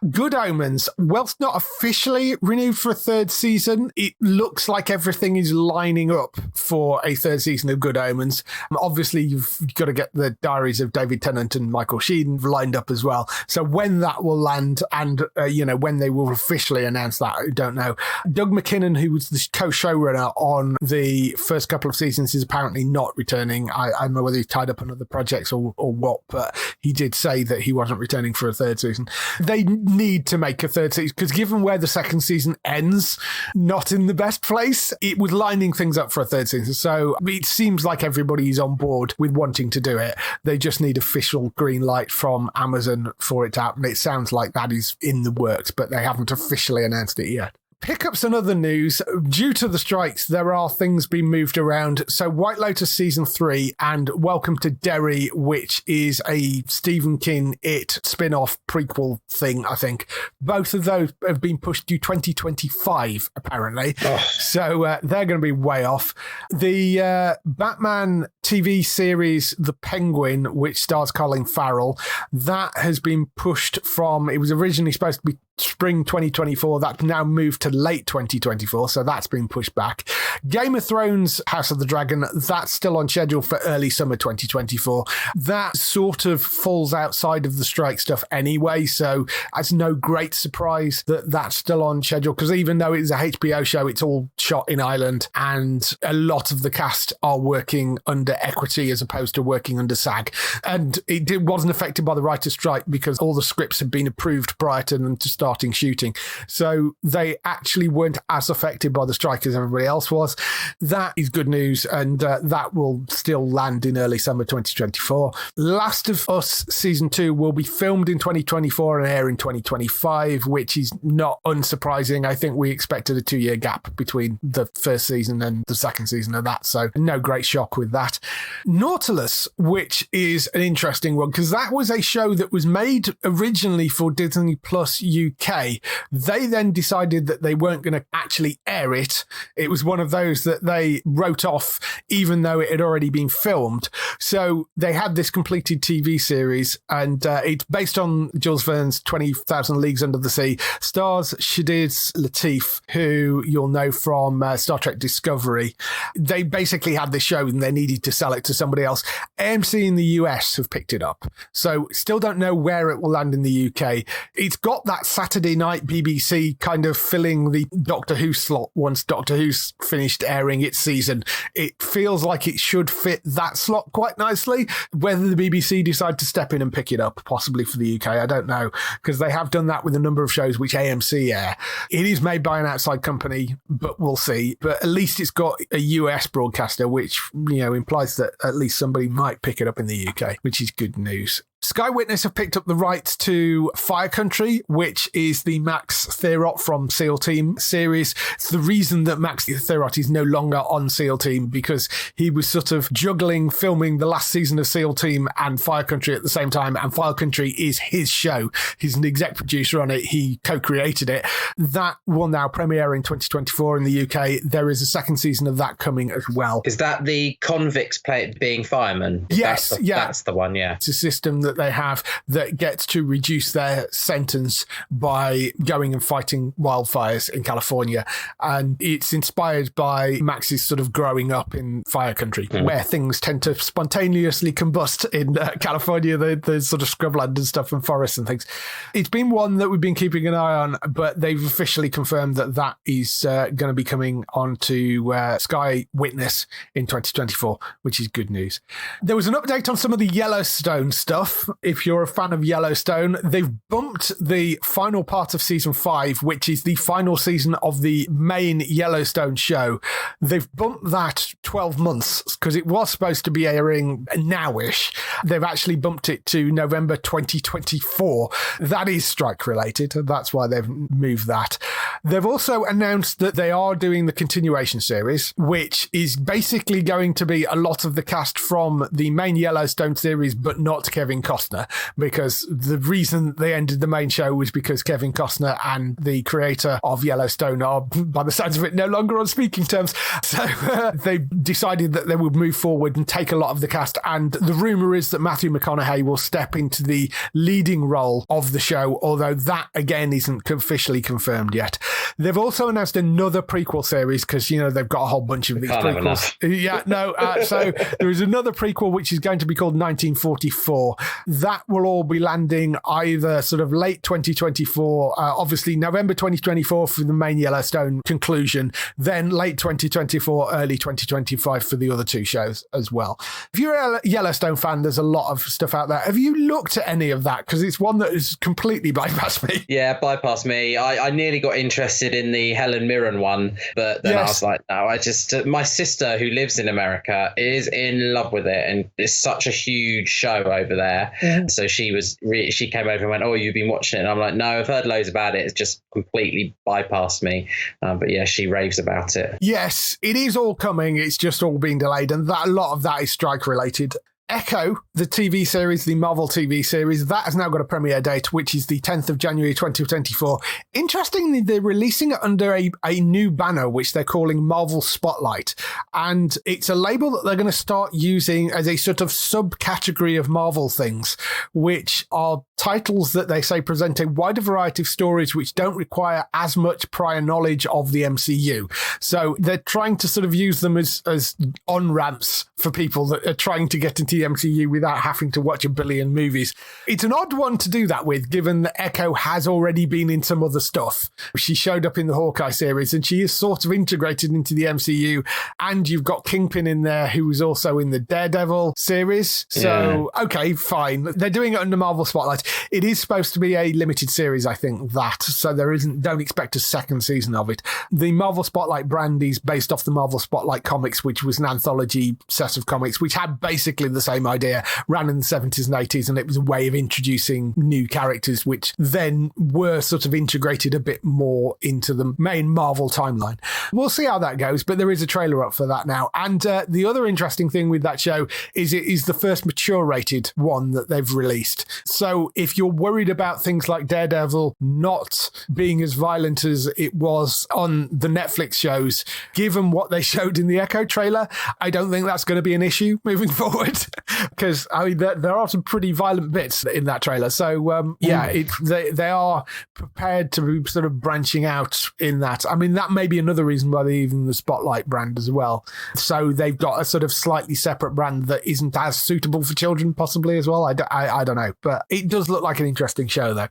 Good Omens, whilst not officially renewed for a 3rd season, it looks like everything is lining up for a 3rd season of Good Omens. Obviously, you've got to get the diaries of David Tennant and Michael Sheen lined up as well. So when that will land and, when they will officially announce that, I don't know. Doug McKinnon, who was the co-showrunner on the first couple of seasons, is apparently not returning. I don't know whether he's tied up on other projects or what, but he did say that he wasn't returning for a 3rd season. They need to make a 3rd season, because given where the 2nd season ends, not in the best place, it was lining things up for a 3rd season. So it seems like everybody's on board with wanting to do it. They just need official green light from Amazon for it to happen. It sounds like that is in the works, but they haven't officially announced it yet. Pickups and other news. Due to the strikes, there are things being moved around. So White Lotus Season 3 and Welcome to Derry, which is a Stephen King It spin-off prequel thing, I think. Both of those have been pushed to 2025, apparently. Oh. So they're going to be way off. The Batman TV series, The Penguin, which stars Colin Farrell, that has been pushed from, it was originally supposed to be spring 2024. That's now moved to late 2024, so that's been pushed back. Game of Thrones House of the Dragon, that's still on schedule for early summer 2024. That sort of falls outside of the strike stuff anyway, so it's no great surprise that that's still on schedule, because even though it's a HBO show, it's all shot in Ireland, and a lot of the cast are working under equity as opposed to working under SAG. And it wasn't affected by the writer's strike because all the scripts had been approved prior to them to starting shooting. So they actually weren't as affected by the strike as everybody else was. That is good news, and that will still land in early summer 2024. Last of Us Season 2 will be filmed in 2024 and air in 2025, which is not unsurprising. I think we expected a 2-year gap between the first season and the second season of that, so no great shock with that. Nautilus, which is an interesting one, because that was a show that was made originally for Disney Plus UK. They then decided that they weren't going to actually air it. It was one of those that they wrote off, even though it had already been filmed. So they had this completed TV series, and it's based on Jules Verne's 20,000 Leagues Under the Sea. Stars Shadiz Latif, who you'll know from Star Trek Discovery. They basically had this show and they needed to sell it to somebody else. AMC in the US have picked it up. So still don't know where it will land in the UK. It's got that Saturday night BBC kind of filling the Doctor Who slot once Doctor Who's finished airing its season. It feels like it should fit that slot quite nicely. Whether the BBC decide to step in and pick it up, possibly for the UK, I don't know, because they have done that with a number of shows which AMC air. It is made by an outside company, but we'll see. But at least it's got a US broadcaster, which, implies that at least somebody might pick it up in the UK, which is good news. Sky Witness have picked up the rights to Fire Country, which is the Max Theorot from SEAL Team series. It's the reason that Max Theorot is no longer on SEAL Team, because he was sort of juggling filming the last season of SEAL Team and Fire Country at the same time, and Fire Country is his show. He's an exec producer on it. He co-created it. That will now premiere in 2024 in the UK. There is a second season of that coming as well. Is that the convicts being firemen? Yes, That's the one, yeah. It's a system that that they have that gets to reduce their sentence by going and fighting wildfires in California. And it's inspired by Max's sort of growing up in fire country, where things tend to spontaneously combust in California, the sort of scrubland and stuff and forests and things. It's been one that we've been keeping an eye on, but they've officially confirmed that is going to be coming onto Sky Witness in 2024, which is good news. There was an update on some of the Yellowstone stuff. If you're a fan of Yellowstone, they've bumped the final part of season 5, which is the final season of the main Yellowstone show. They've bumped that 12 months because it was supposed to be airing nowish. They've actually bumped it to November 2024. That is strike related. That's why they've moved that. They've also announced that they are doing the continuation series, which is basically going to be a lot of the cast from the main Yellowstone series, but not Kevin Costner, because the reason they ended the main show was because Kevin Costner and the creator of Yellowstone are, by the sounds of it, no longer on speaking terms. So they decided that they would move forward and take a lot of the cast. And the rumor is that Matthew McConaughey will step into the leading role of the show, although that again isn't officially confirmed yet. They've also announced another prequel series because, they've got a whole bunch of these prequels. Yeah, no. So there is another prequel which is going to be called 1944. That will all be landing either sort of late 2024, obviously November 2024 for the main Yellowstone conclusion, then late 2024, early 2025 for the other two shows as well. If you're a Yellowstone fan, there's a lot of stuff out there. Have you looked at any of that? Because it's one that has completely bypassed me. Yeah, bypassed me. I nearly got interested in the Helen Mirren one, but then I was like, no, my sister who lives in America is in love with it, and it's such a huge show over there. Yeah. So she came over and went, oh, you've been watching it? And I'm like, no, I've heard loads about it. It's just completely bypassed me. But yeah, she raves about it. Yes, it is all coming. It's just all been delayed, and a lot of that is strike related. Echo, the TV series, the Marvel TV series, that has now got a premiere date, which is the 10th of January 2024. Interestingly, they're releasing it under a new banner, which they're calling Marvel Spotlight. And it's a label that they're going to start using as a sort of subcategory of Marvel things, which are titles that they say present a wider variety of stories which don't require as much prior knowledge of the MCU. So they're trying to sort of use them as on-ramps for people that are trying to get into the MCU without having to watch a billion movies. It's an odd one to do that with, given that Echo has already been in some other stuff. She showed up in the Hawkeye series, and she is sort of integrated into the MCU. And you've got Kingpin in there, who was also in the Daredevil series. So, okay, fine. They're doing it under Marvel Spotlight. It is supposed to be a limited series, I think, so don't expect a second season of it. The Marvel Spotlight brand is based off the Marvel Spotlight comics, which was an anthology set of comics, which had basically the same idea, ran in the 70s and 80s, and it was a way of introducing new characters, which then were sort of integrated a bit more into the main Marvel timeline. We'll see how that goes, but there is a trailer up for that now. And the other interesting thing with that show is it is the first mature rated one that they've released. So if you're worried about things like Daredevil not being as violent as it was on the Netflix shows, given what they showed in the Echo trailer, I don't think that's going to be an issue moving forward. Because there are some pretty violent bits in that trailer. So they are prepared to be sort of branching out in that. I mean, that may be another reason why they're even the Spotlight brand as well. So they've got a sort of slightly separate brand that isn't as suitable for children, possibly as well. I don't know, but it does look like an interesting show though.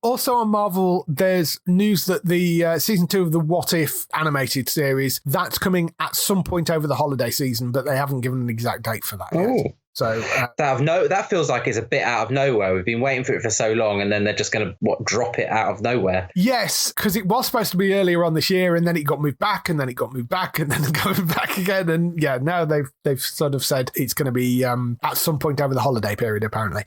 Also on Marvel, there's news that the season 2 of the What If animated series, that's coming at some point over the holiday season, but they haven't given an exact date for that yet. So that feels like it's a bit out of nowhere. We've been waiting for it for so long, and then they're just going to drop it out of nowhere. Yes, because it was supposed to be earlier on this year, and then it got moved back, and then it got moved back, and then it got moved back again. And yeah, now they've sort of said it's going to be at some point over the holiday period, apparently.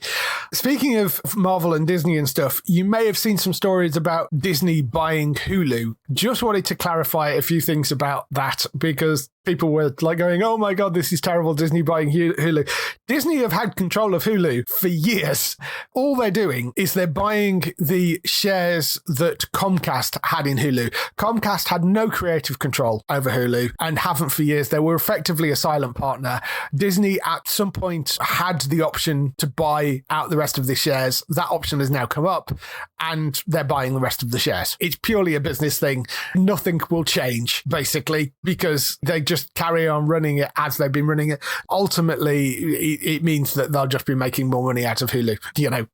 Speaking of Marvel and Disney and stuff, you may have seen some stories about Disney buying Hulu. Just wanted to clarify a few things about that, because people were like going, oh my God, this is terrible, Disney buying Hulu. Disney have had control of Hulu for years. All they're doing is they're buying the shares that Comcast had in Hulu. Comcast had no creative control over Hulu and haven't for years. They were effectively a silent partner. Disney at some point had the option to buy out the rest of the shares. That option has now come up and they're buying the rest of the shares. It's purely a business thing. Nothing will change, basically, because they just carry on running it as they've been running it. Ultimately, it means that they'll just be making more money out of Hulu,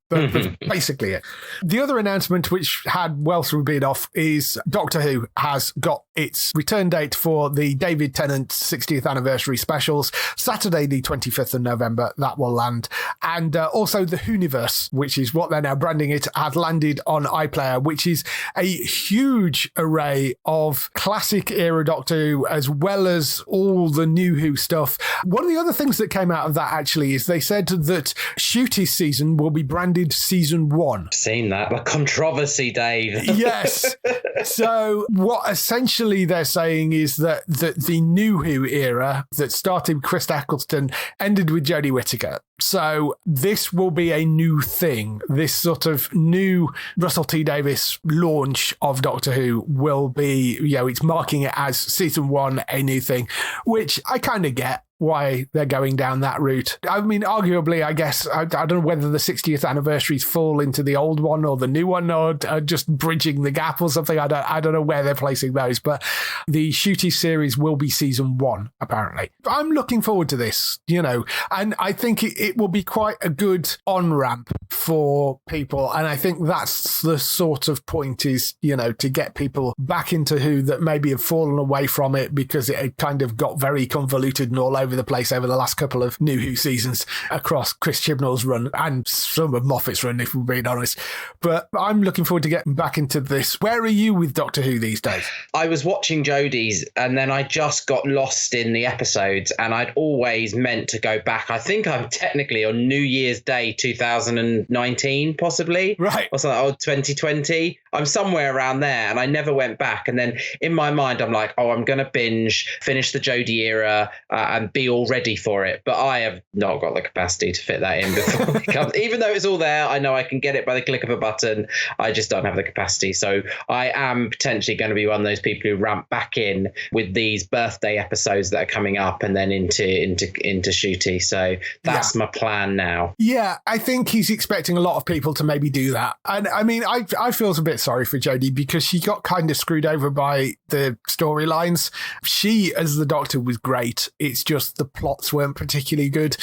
but that's basically it. The other announcement, which had well through being off, is Doctor Who has got its return date for the David Tennant 60th anniversary specials, Saturday the 25th of November. That will land. And also the Whoniverse, which is what they're now branding it, had landed on iPlayer, which is a huge array of classic era Doctor Who, as well as all the new Who stuff. One of the other things that came out of that actually is they said that Shooty's season will be branded season 1. Seen that. A controversy, Dave. Yes. So what essentially they're saying is that the new Who era that started with Chris Eccleston ended with Jodie Whittaker. So this will be a new thing. This sort of new Russell T Davies launch of Doctor Who will be, it's marking it as season 1, a new thing, which I kind of get why they're going down that route. I mean, arguably, I guess, I don't know whether the 60th anniversaries fall into the old one or the new one, or just bridging the gap or something. I don't know where they're placing those, but the Shooty series will be season 1, apparently. I'm looking forward to this, and I think it will be quite a good on-ramp for people. And I think that's the sort of point is, to get people back into Who that maybe have fallen away from it because it had kind of got very convoluted and all over the place over the last couple of new Who seasons across Chris Chibnall's run and some of Moffat's run, if we're being honest. But I'm looking forward to getting back into this. Where are you with Doctor Who these days? I was watching Jodie's and then I just got lost in the episodes, and I'd always meant to go back. I think I'm technically on New Year's Day 2019, possibly. Right. Or something, 2020. I'm somewhere around there, and I never went back. And then in my mind, I'm like, I'm going to binge, finish the Jodie era, and be all ready for it. But I have not got the capacity to fit that in before it comes. Even though it's all there, I know I can get it by the click of a button. I just don't have the capacity. So I am potentially going to be one of those people who ramp back in with these birthday episodes that are coming up, and then into Shooty. So that's my plan now. Yeah, I think he's expecting a lot of people to maybe do that. And I mean, I feel a bit sorry for Jodie because she got kind of screwed over by the storylines. She, as the Doctor, was great. It's just the plots weren't particularly good.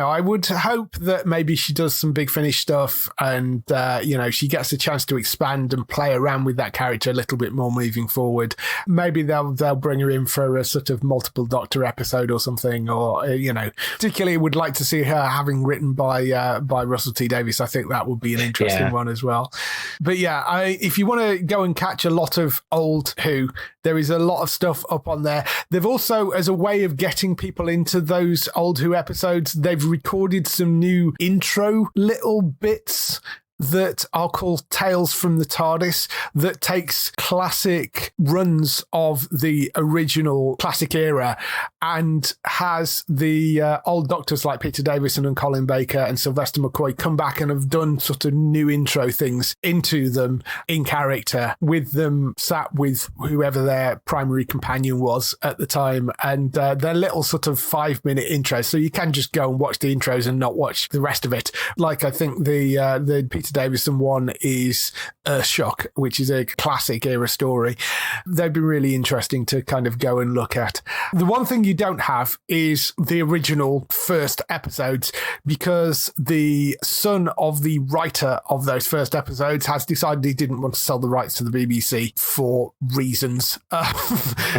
I would hope that maybe she does some Big Finish stuff and, she gets a chance to expand and play around with that character a little bit more moving forward. Maybe they'll bring her in for a sort of multiple Doctor episode or something, or, particularly would like to see her having written by Russell T Davies. I think that would be an interesting one as well. But yeah, if you want to go and catch a lot of old Who, there is a lot of stuff up on there. They've also, as a way of getting people into those old Who episodes, they've recorded some new intro little bits that are called Tales from the TARDIS, that takes classic runs of the original classic era and has the old Doctors like Peter Davison and Colin Baker and Sylvester McCoy come back and have done sort of new intro things into them in character, with them sat with whoever their primary companion was at the time, and they're little sort of 5-minute intros, so you can just go and watch the intros and not watch the rest of it. Like I think the Peter Davison one is Earthshock, which is a classic era story. They've been really interesting to kind of go and look at. The one thing you don't have is the original first episodes, because the son of the writer of those first episodes has decided he didn't want to sell the rights to the BBC for reasons,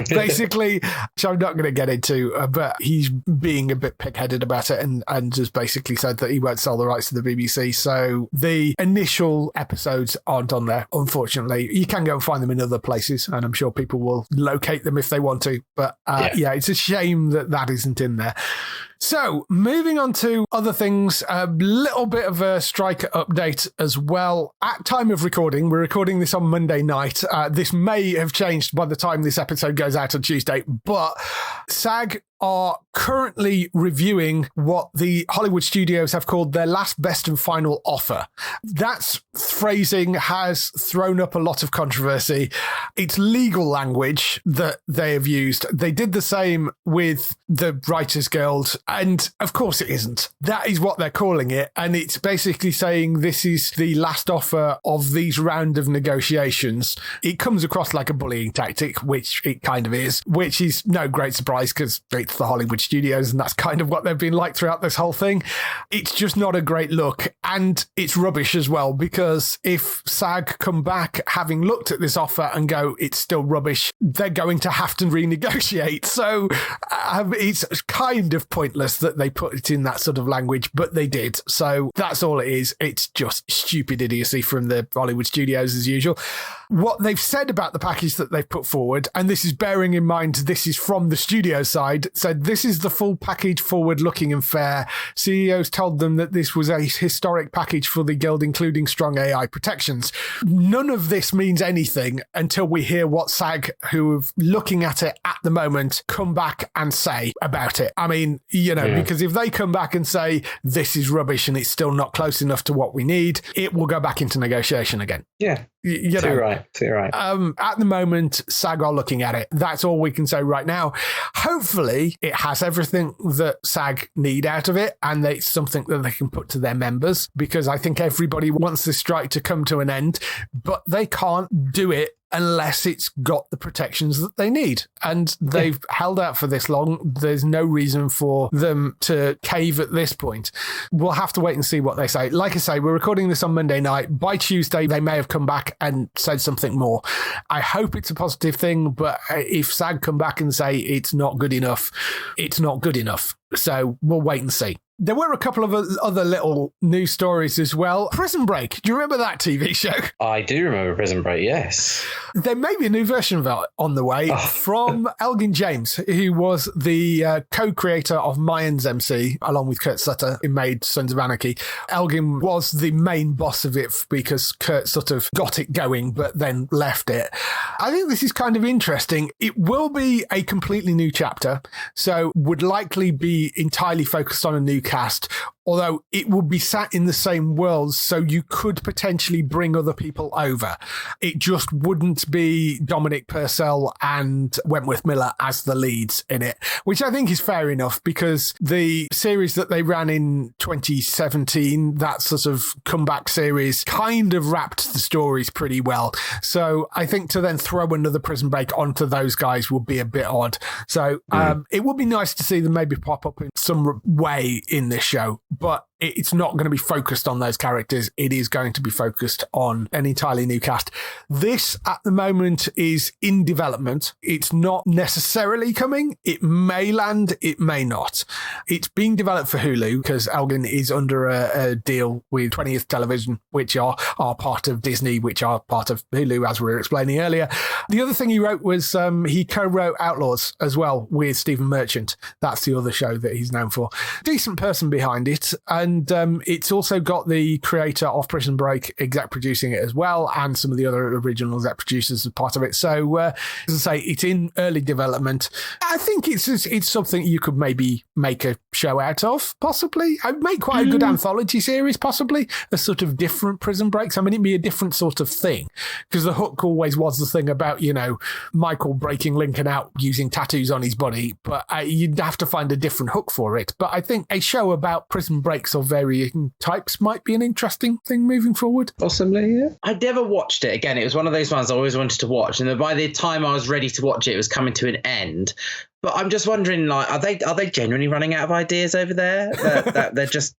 basically, which I'm not going to get into, but he's being a bit pig-headed about it and just basically said that he won't sell the rights to the BBC. So the initial episodes aren't on there, unfortunately. You can go and find them in other places, and I'm sure people will locate them if they want to. But yeah, it's a shame that isn't in there. So, moving on to other things, a little bit of a striker update as well. At time of recording, we're recording this on Monday night. This may have changed by the time this episode goes out on Tuesday, but SAG are currently reviewing what the Hollywood studios have called their last, best and final offer. That phrasing has thrown up a lot of controversy. It's legal language that they have used. They did the same with the Writers Guild, and of course it isn't. That is what they're calling it, and it's basically saying this is the last offer of these round of negotiations. It comes across like a bullying tactic, which it kind of is, which is no great surprise because it's the Hollywood studios and that's kind of what they've been like throughout this whole thing. It's just not a great look, and it's rubbish as well, because if SAG come back having looked at this offer and go, it's still rubbish, they're going to have to renegotiate. So it's kind of pointless that they put it in that sort of language, but they did. So that's all it is. It's just stupid idiocy from the Hollywood studios as usual. What they've said about the package that they've put forward, and this is bearing in mind this is from the studio side, said this is the full package, forward-looking and fair. CEOs told them that this was a historic package for the Guild, including strong AI protections. None of this means anything until we hear what SAG, who are looking at it at the moment, come back and say about it. I mean, because if they come back and say this is rubbish and it's still not close enough to what we need, it will go back into negotiation again. Yeah. Too right. At the moment, SAG are looking at it. That's all we can say right now. Hopefully, it has everything that SAG need out of it, and it's something that they can put to their members, because I think everybody wants this strike to come to an end, but they can't do it unless it's got the protections that they need. And they've held out for this long. There's no reason for them to cave at this point. We'll have to wait and see what they say. Like I say, we're recording this on Monday night. By Tuesday, they may have come back and said something more. I hope it's a positive thing, but if SAG come back and say it's not good enough, it's not good enough. So we'll wait and see. There were a couple of other little news stories as well. Prison Break. Do you remember that TV show? I do remember Prison Break, yes. There may be a new version of it on the way from Elgin James, who was the co-creator of Mayans MC, along with Kurt Sutter, who made Sons of Anarchy. Elgin was the main boss of it because Kurt sort of got it going, but then left it. I think this is kind of interesting. It will be a completely new chapter, so would likely be entirely focused on a new cast, although it would be sat in the same world, so you could potentially bring other people over. It just wouldn't be Dominic Purcell and Wentworth Miller as the leads in it, which I think is fair enough, because the series that they ran in 2017, that sort of comeback series, kind of wrapped the stories pretty well. So I think to then throw another Prison Break onto those guys would be a bit odd. So it would be nice to see them maybe pop up in some way in this show, but it's not going to be focused on those characters. It is going to be focused on an entirely new cast. This, at the moment, is in development. It's not necessarily coming. It may land, it may not. It's being developed for Hulu because Elgin is under a deal with 20th Television, which are part of Disney, which are part of Hulu, as we were explaining earlier. The other thing he wrote was he co-wrote Outlaws as well with Stephen Merchant. That's the other show that he's known for. Decent person behind it. And it's also got the creator of Prison Break exec producing it as well, and some of the other original exec producers as part of it. So, as I say, it's in early development. I think it's something you could maybe make a show out of, possibly. I'd make quite a good anthology series, possibly. A sort of different Prison Breaks. I mean, it'd be a different sort of thing, because the hook always was the thing about, Michael breaking Lincoln out using tattoos on his body, but you'd have to find a different hook for it. But I think a show about prison breaks of varying types might be an interesting thing moving forward. Possibly, yeah. I never watched it. Again, it was one of those ones I always wanted to watch, and by the time I was ready to watch it, it was coming to an end. But I'm just wondering, are they genuinely running out of ideas over there?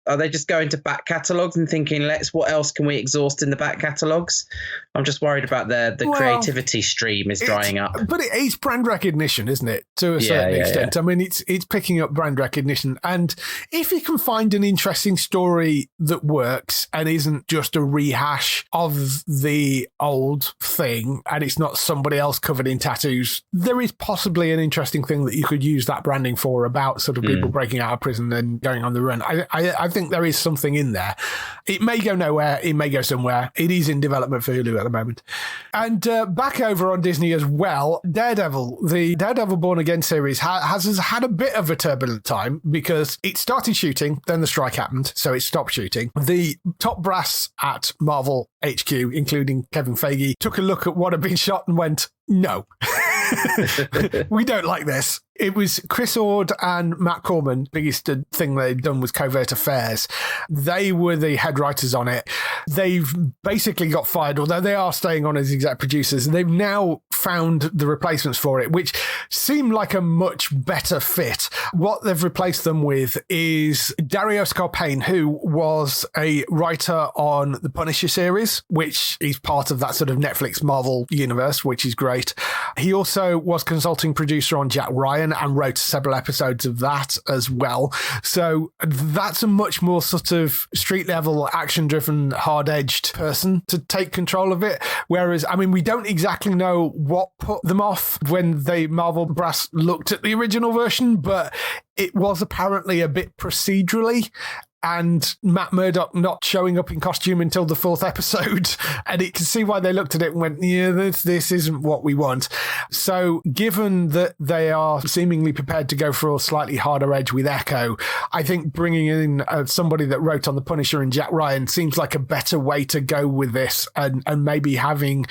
Are they just going to back catalogues and thinking, what else can we exhaust in the back catalogues? I'm just worried about the creativity stream is drying up. But it's brand recognition, isn't it? To a certain extent. Yeah. I mean, it's picking up brand recognition. And if you can find an interesting story that works and isn't just a rehash of the old thing, and it's not somebody else covered in tattoos, there is possibly an interesting thing that that you could use that branding for about sort of people breaking out of prison and going on the run. I think there is something in there. It may go nowhere. It may go somewhere. It is in development for Hulu at the moment. And back over on Disney as well, Daredevil, the Daredevil Born Again series has had a bit of a turbulent time because it started shooting, then the strike happened, so it stopped shooting. The top brass at Marvel HQ, including Kevin Feige, took a look at what had been shot and went, no. We don't like this. It was Chris Ord and Matt Corman. Biggest thing they'd done was Covert Affairs. They were the head writers on it. They've basically got fired, although they are staying on as exec producers. They've now found the replacements for it, which seem like a much better fit. What they've replaced them with is Dario Scarpane, who was a writer on the Punisher series, which is part of that sort of Netflix Marvel universe, which is great. He also was consulting producer on Jack Ryan and wrote several episodes of that as well. So that's a much more sort of street level, action driven, hard edged person to take control of it. Whereas, I mean, we don't exactly know what put them off when the Marvel brass looked at the original version, but it was apparently a bit procedurally. And Matt Murdock not showing up in costume until the fourth episode. And you can see why they looked at it and went, yeah, this isn't what we want. So given that they are seemingly prepared to go for a slightly harder edge with Echo, I think bringing in somebody that wrote on The Punisher and Jack Ryan seems like a better way to go with this, and maybe having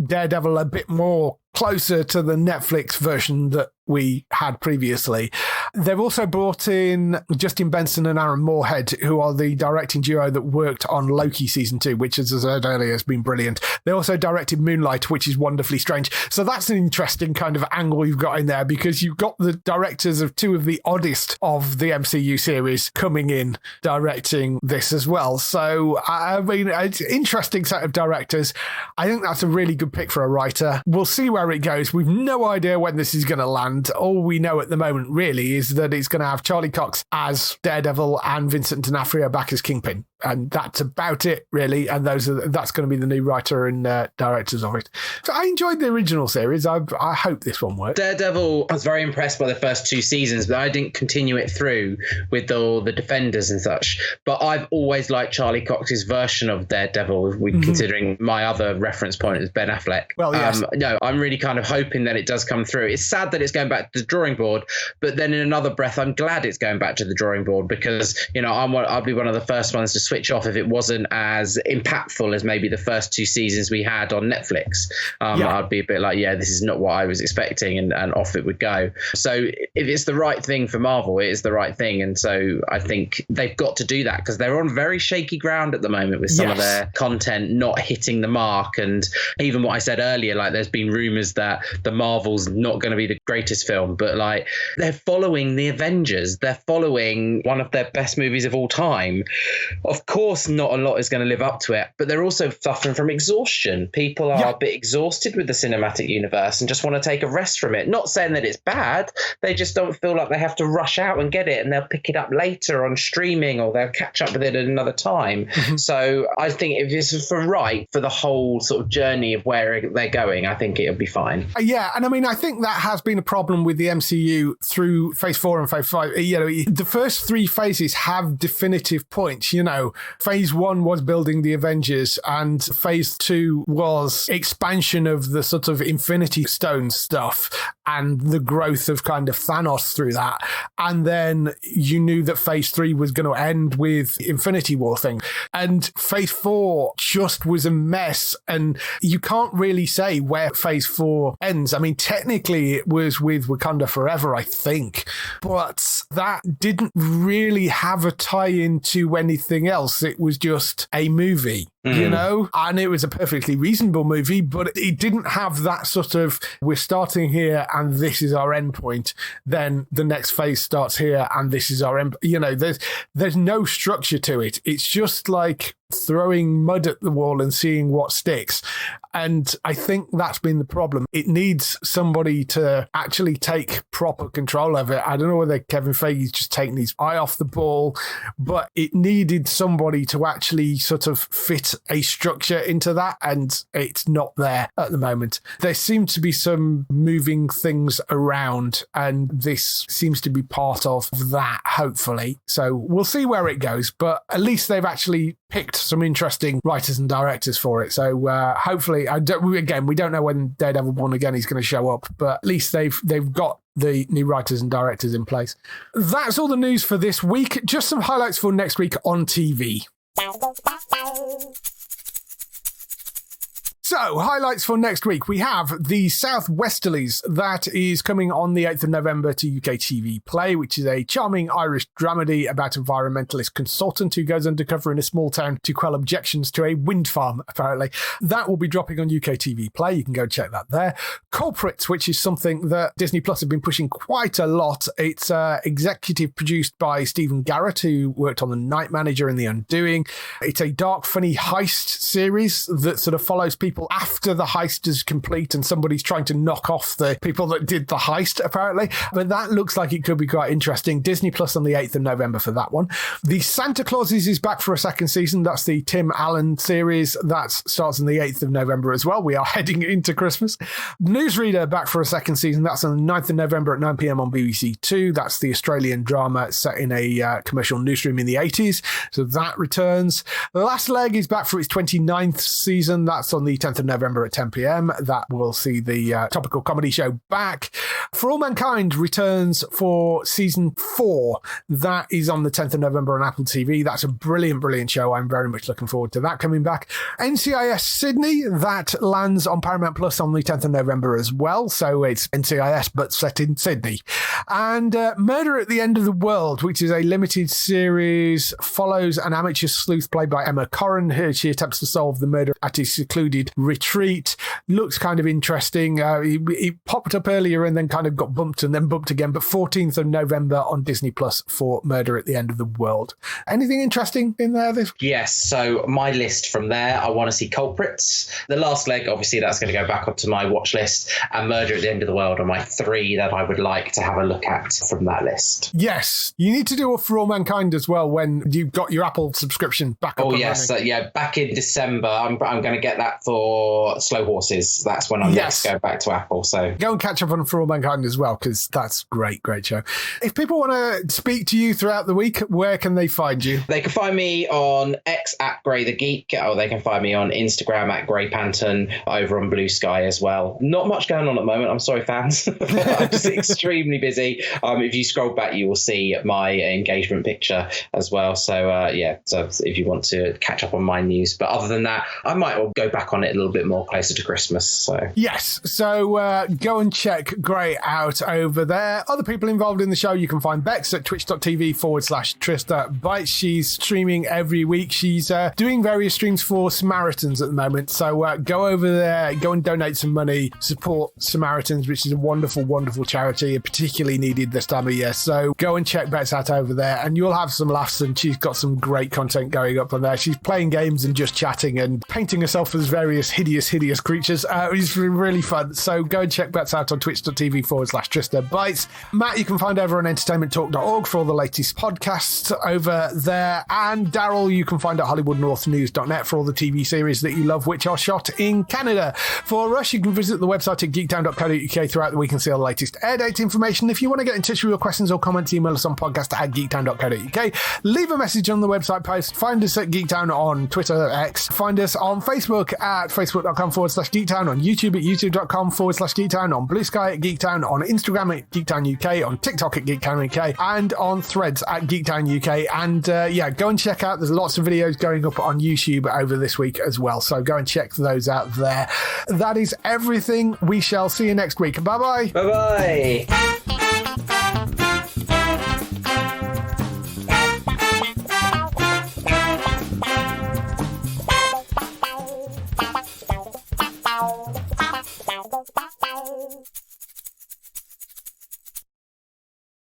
Daredevil a bit more closer to the Netflix version that we had previously. They've also brought in Justin Benson and Aaron Moorhead, who are the directing duo that worked on Loki season 2, which, as I said earlier, has been brilliant. They also directed Moonlight, which is wonderfully strange. So that's an interesting kind of angle you've got in there, because you've got the directors of two of the oddest of the MCU series coming in directing this as well. So, I mean, it's an interesting set of directors. I think that's a really good pick for a writer. We'll see where it goes. We've no idea when this is going to land. All we know at the moment really is that it's going to have Charlie Cox as Daredevil and Vincent D'Onofrio back as Kingpin. And that's about it, really. And that's going to be the new writer and directors of it. So I enjoyed the original series. I hope this one works. Daredevil, I was very impressed by the first 2 seasons, but I didn't continue it through with all the Defenders and such. But I've always liked Charlie Cox's version of Daredevil, considering my other reference point is Ben Affleck. Well, yes. No, I'm really kind of hoping that it does come through. It's sad that it's going back to the drawing board, but then in another breath, I'm glad it's going back to the drawing board, because, you know, I'll be one of the first ones to switch off if it wasn't as impactful as maybe the first 2 seasons we had on Netflix. I'd be a bit like, yeah, this is not what I was expecting, and off it would go. So if it's the right thing for Marvel, it is the right thing. And so I think they've got to do that, because they're on very shaky ground at the moment with some of their content not hitting the mark. And even what I said earlier, like there's been rumors that the Marvel's not going to be the greatest film, but like they're following the Avengers. They're following one of their best movies of all time. Of course, not a lot is going to live up to it, but they're also suffering from exhaustion. People are a bit exhausted with the cinematic universe and just want to take a rest from it. Not saying that it's bad. They just don't feel like they have to rush out and get it, and they'll pick it up later on streaming, or they'll catch up with it at another time. So I think if it's for the whole sort of journey of where they're going, I think it'll be fine. Yeah, and I mean, I think that has been a problem with the MCU through Phase 4 and Phase 5. You know, the first 3 phases have definitive points. You know, Phase 1 was building the Avengers, and Phase 2 was expansion of the sort of Infinity Stone stuff and the growth of kind of Thanos through that. And then you knew that Phase 3 was going to end with Infinity War thing. And Phase 4 just was a mess. And you can't really say where Phase 4 ends. I mean, technically it was with Wakanda Forever, I think. But that didn't really have a tie-in to anything else. It was just a movie. You know, and it was a perfectly reasonable movie, but it didn't have that sort of, we're starting here and this is our end point. Then the next phase starts here and this is our end. You know, there's no structure to it. It's just like throwing mud at the wall and seeing what sticks. And I think that's been the problem. It needs somebody to actually take proper control of it. I don't know whether Kevin Feige's just taking his eye off the ball, but it needed somebody to actually sort of fit a structure into that, and it's not there at the moment. There seem to be some moving things around, and this seems to be part of that, hopefully. So we'll see where it goes, but at least they've actually picked some interesting writers and directors for it. So hopefully, we don't know when Daredevil Born Again is going to show up, but at least they've got the new writers and directors in place. That's all the news for this week. Just some highlights for next week on TV. So, highlights for next week. We have The Southwesterlies. That is coming on the 8th of November to UK TV Play, which is a charming Irish dramedy about an environmentalist consultant who goes undercover in a small town to quell objections to a wind farm, apparently. That will be dropping on UK TV Play. You can go check that there. Culprits, which is something that Disney Plus have been pushing quite a lot. It's executive produced by Stephen Garrett, who worked on The Night Manager and The Undoing. It's a dark, funny heist series that sort of follows people after the heist is complete and somebody's trying to knock off the people that did the heist, apparently. But that looks like it could be quite interesting. Disney Plus on the 8th of November for that one. The Santa Clauses is back for a second season. That's the Tim Allen series. That starts on the 8th of November as well. We are heading into Christmas. Newsreader back for a second season. That's on the 9th of November at 9 p.m. on BBC Two. That's the Australian drama set in a commercial newsroom in the 80s. So that returns. The Last Leg is back for its 29th season. That's on the 10th of November at 10 p.m. That will see the topical comedy show back. For All Mankind returns for season 4. That is on the 10th of November on Apple TV. That's a brilliant, brilliant show. I'm very much looking forward to that coming back. NCIS Sydney, that lands on Paramount Plus on the 10th of November as well. So it's NCIS, but set in Sydney. And Murder at the End of the World, which is a limited series, follows an amateur sleuth played by Emma Corrin. She attempts to solve the murder at a secluded retreat. Looks kind of interesting. It popped up earlier and then kind of got bumped and then bumped again, but 14th of November on Disney Plus for Murder at the End of the World. Anything interesting in there? Yes, so my list from there, I want to see Culprits. The Last Leg, obviously that's going to go back onto my watch list, and Murder at the End of the World are my 3 that I would like to have a look at from that list. Yes, you need to do a For All Mankind as well when you've got your Apple subscription back up. Oh yes, back in December I'm going to get that for Slow Horses. That's when I'm next going back to Apple. So go and catch up on For All Mankind as well, because that's great show. If people want to speak to you throughout the week, where can they find you? They can find me on X at Grey the Geek, or they can find me on Instagram at Grey Panton, over on Blue Sky as well. Not much going on at the moment, I'm sorry fans. I'm just extremely busy. If you scroll back you will see my engagement picture as well. So so if you want to catch up on my news, but other than that I might go back on it a little bit more closer to Christmas. So yes, so go and check Grey out over there. Other people involved in the show, you can find Bex at twitch.tv/Trista Bites. She's streaming every week. She's doing various streams for Samaritans at the moment, so go over there, go and donate some money, support Samaritans, which is a wonderful, wonderful charity, particularly needed this time of year. So go and check Bex out over there and you'll have some laughs, and she's got some great content going up on there. She's playing games and just chatting and painting herself as various hideous creatures. It's really fun. So go and check Bex out on twitch.tv/Trista Bites. Matt, you can find over on entertainmenttalk.org for all the latest podcasts over there. And Daryl, you can find at hollywoodnorthnews.net for all the TV series that you love, which are shot in Canada. For us, you can visit the website at geektown.co.uk throughout the week and see all the latest air date information. If you want to get in touch with your questions or comments, email us on podcast@geektown.co.uk. Leave a message on the website post. Find us at Geektown on Twitter, X. Find us on Facebook at facebook.com/Geektown, on YouTube at youtube.com/Geektown, on Blue Sky at Geektown, on Instagram at Geektown UK, on TikTok at Geektown UK, and on Threads at Geektown UK. And go and check out. There's lots of videos going up on YouTube over this week as well. So go and check those out there. That is everything. We shall see you next week. Bye-bye. Bye-bye. Wow.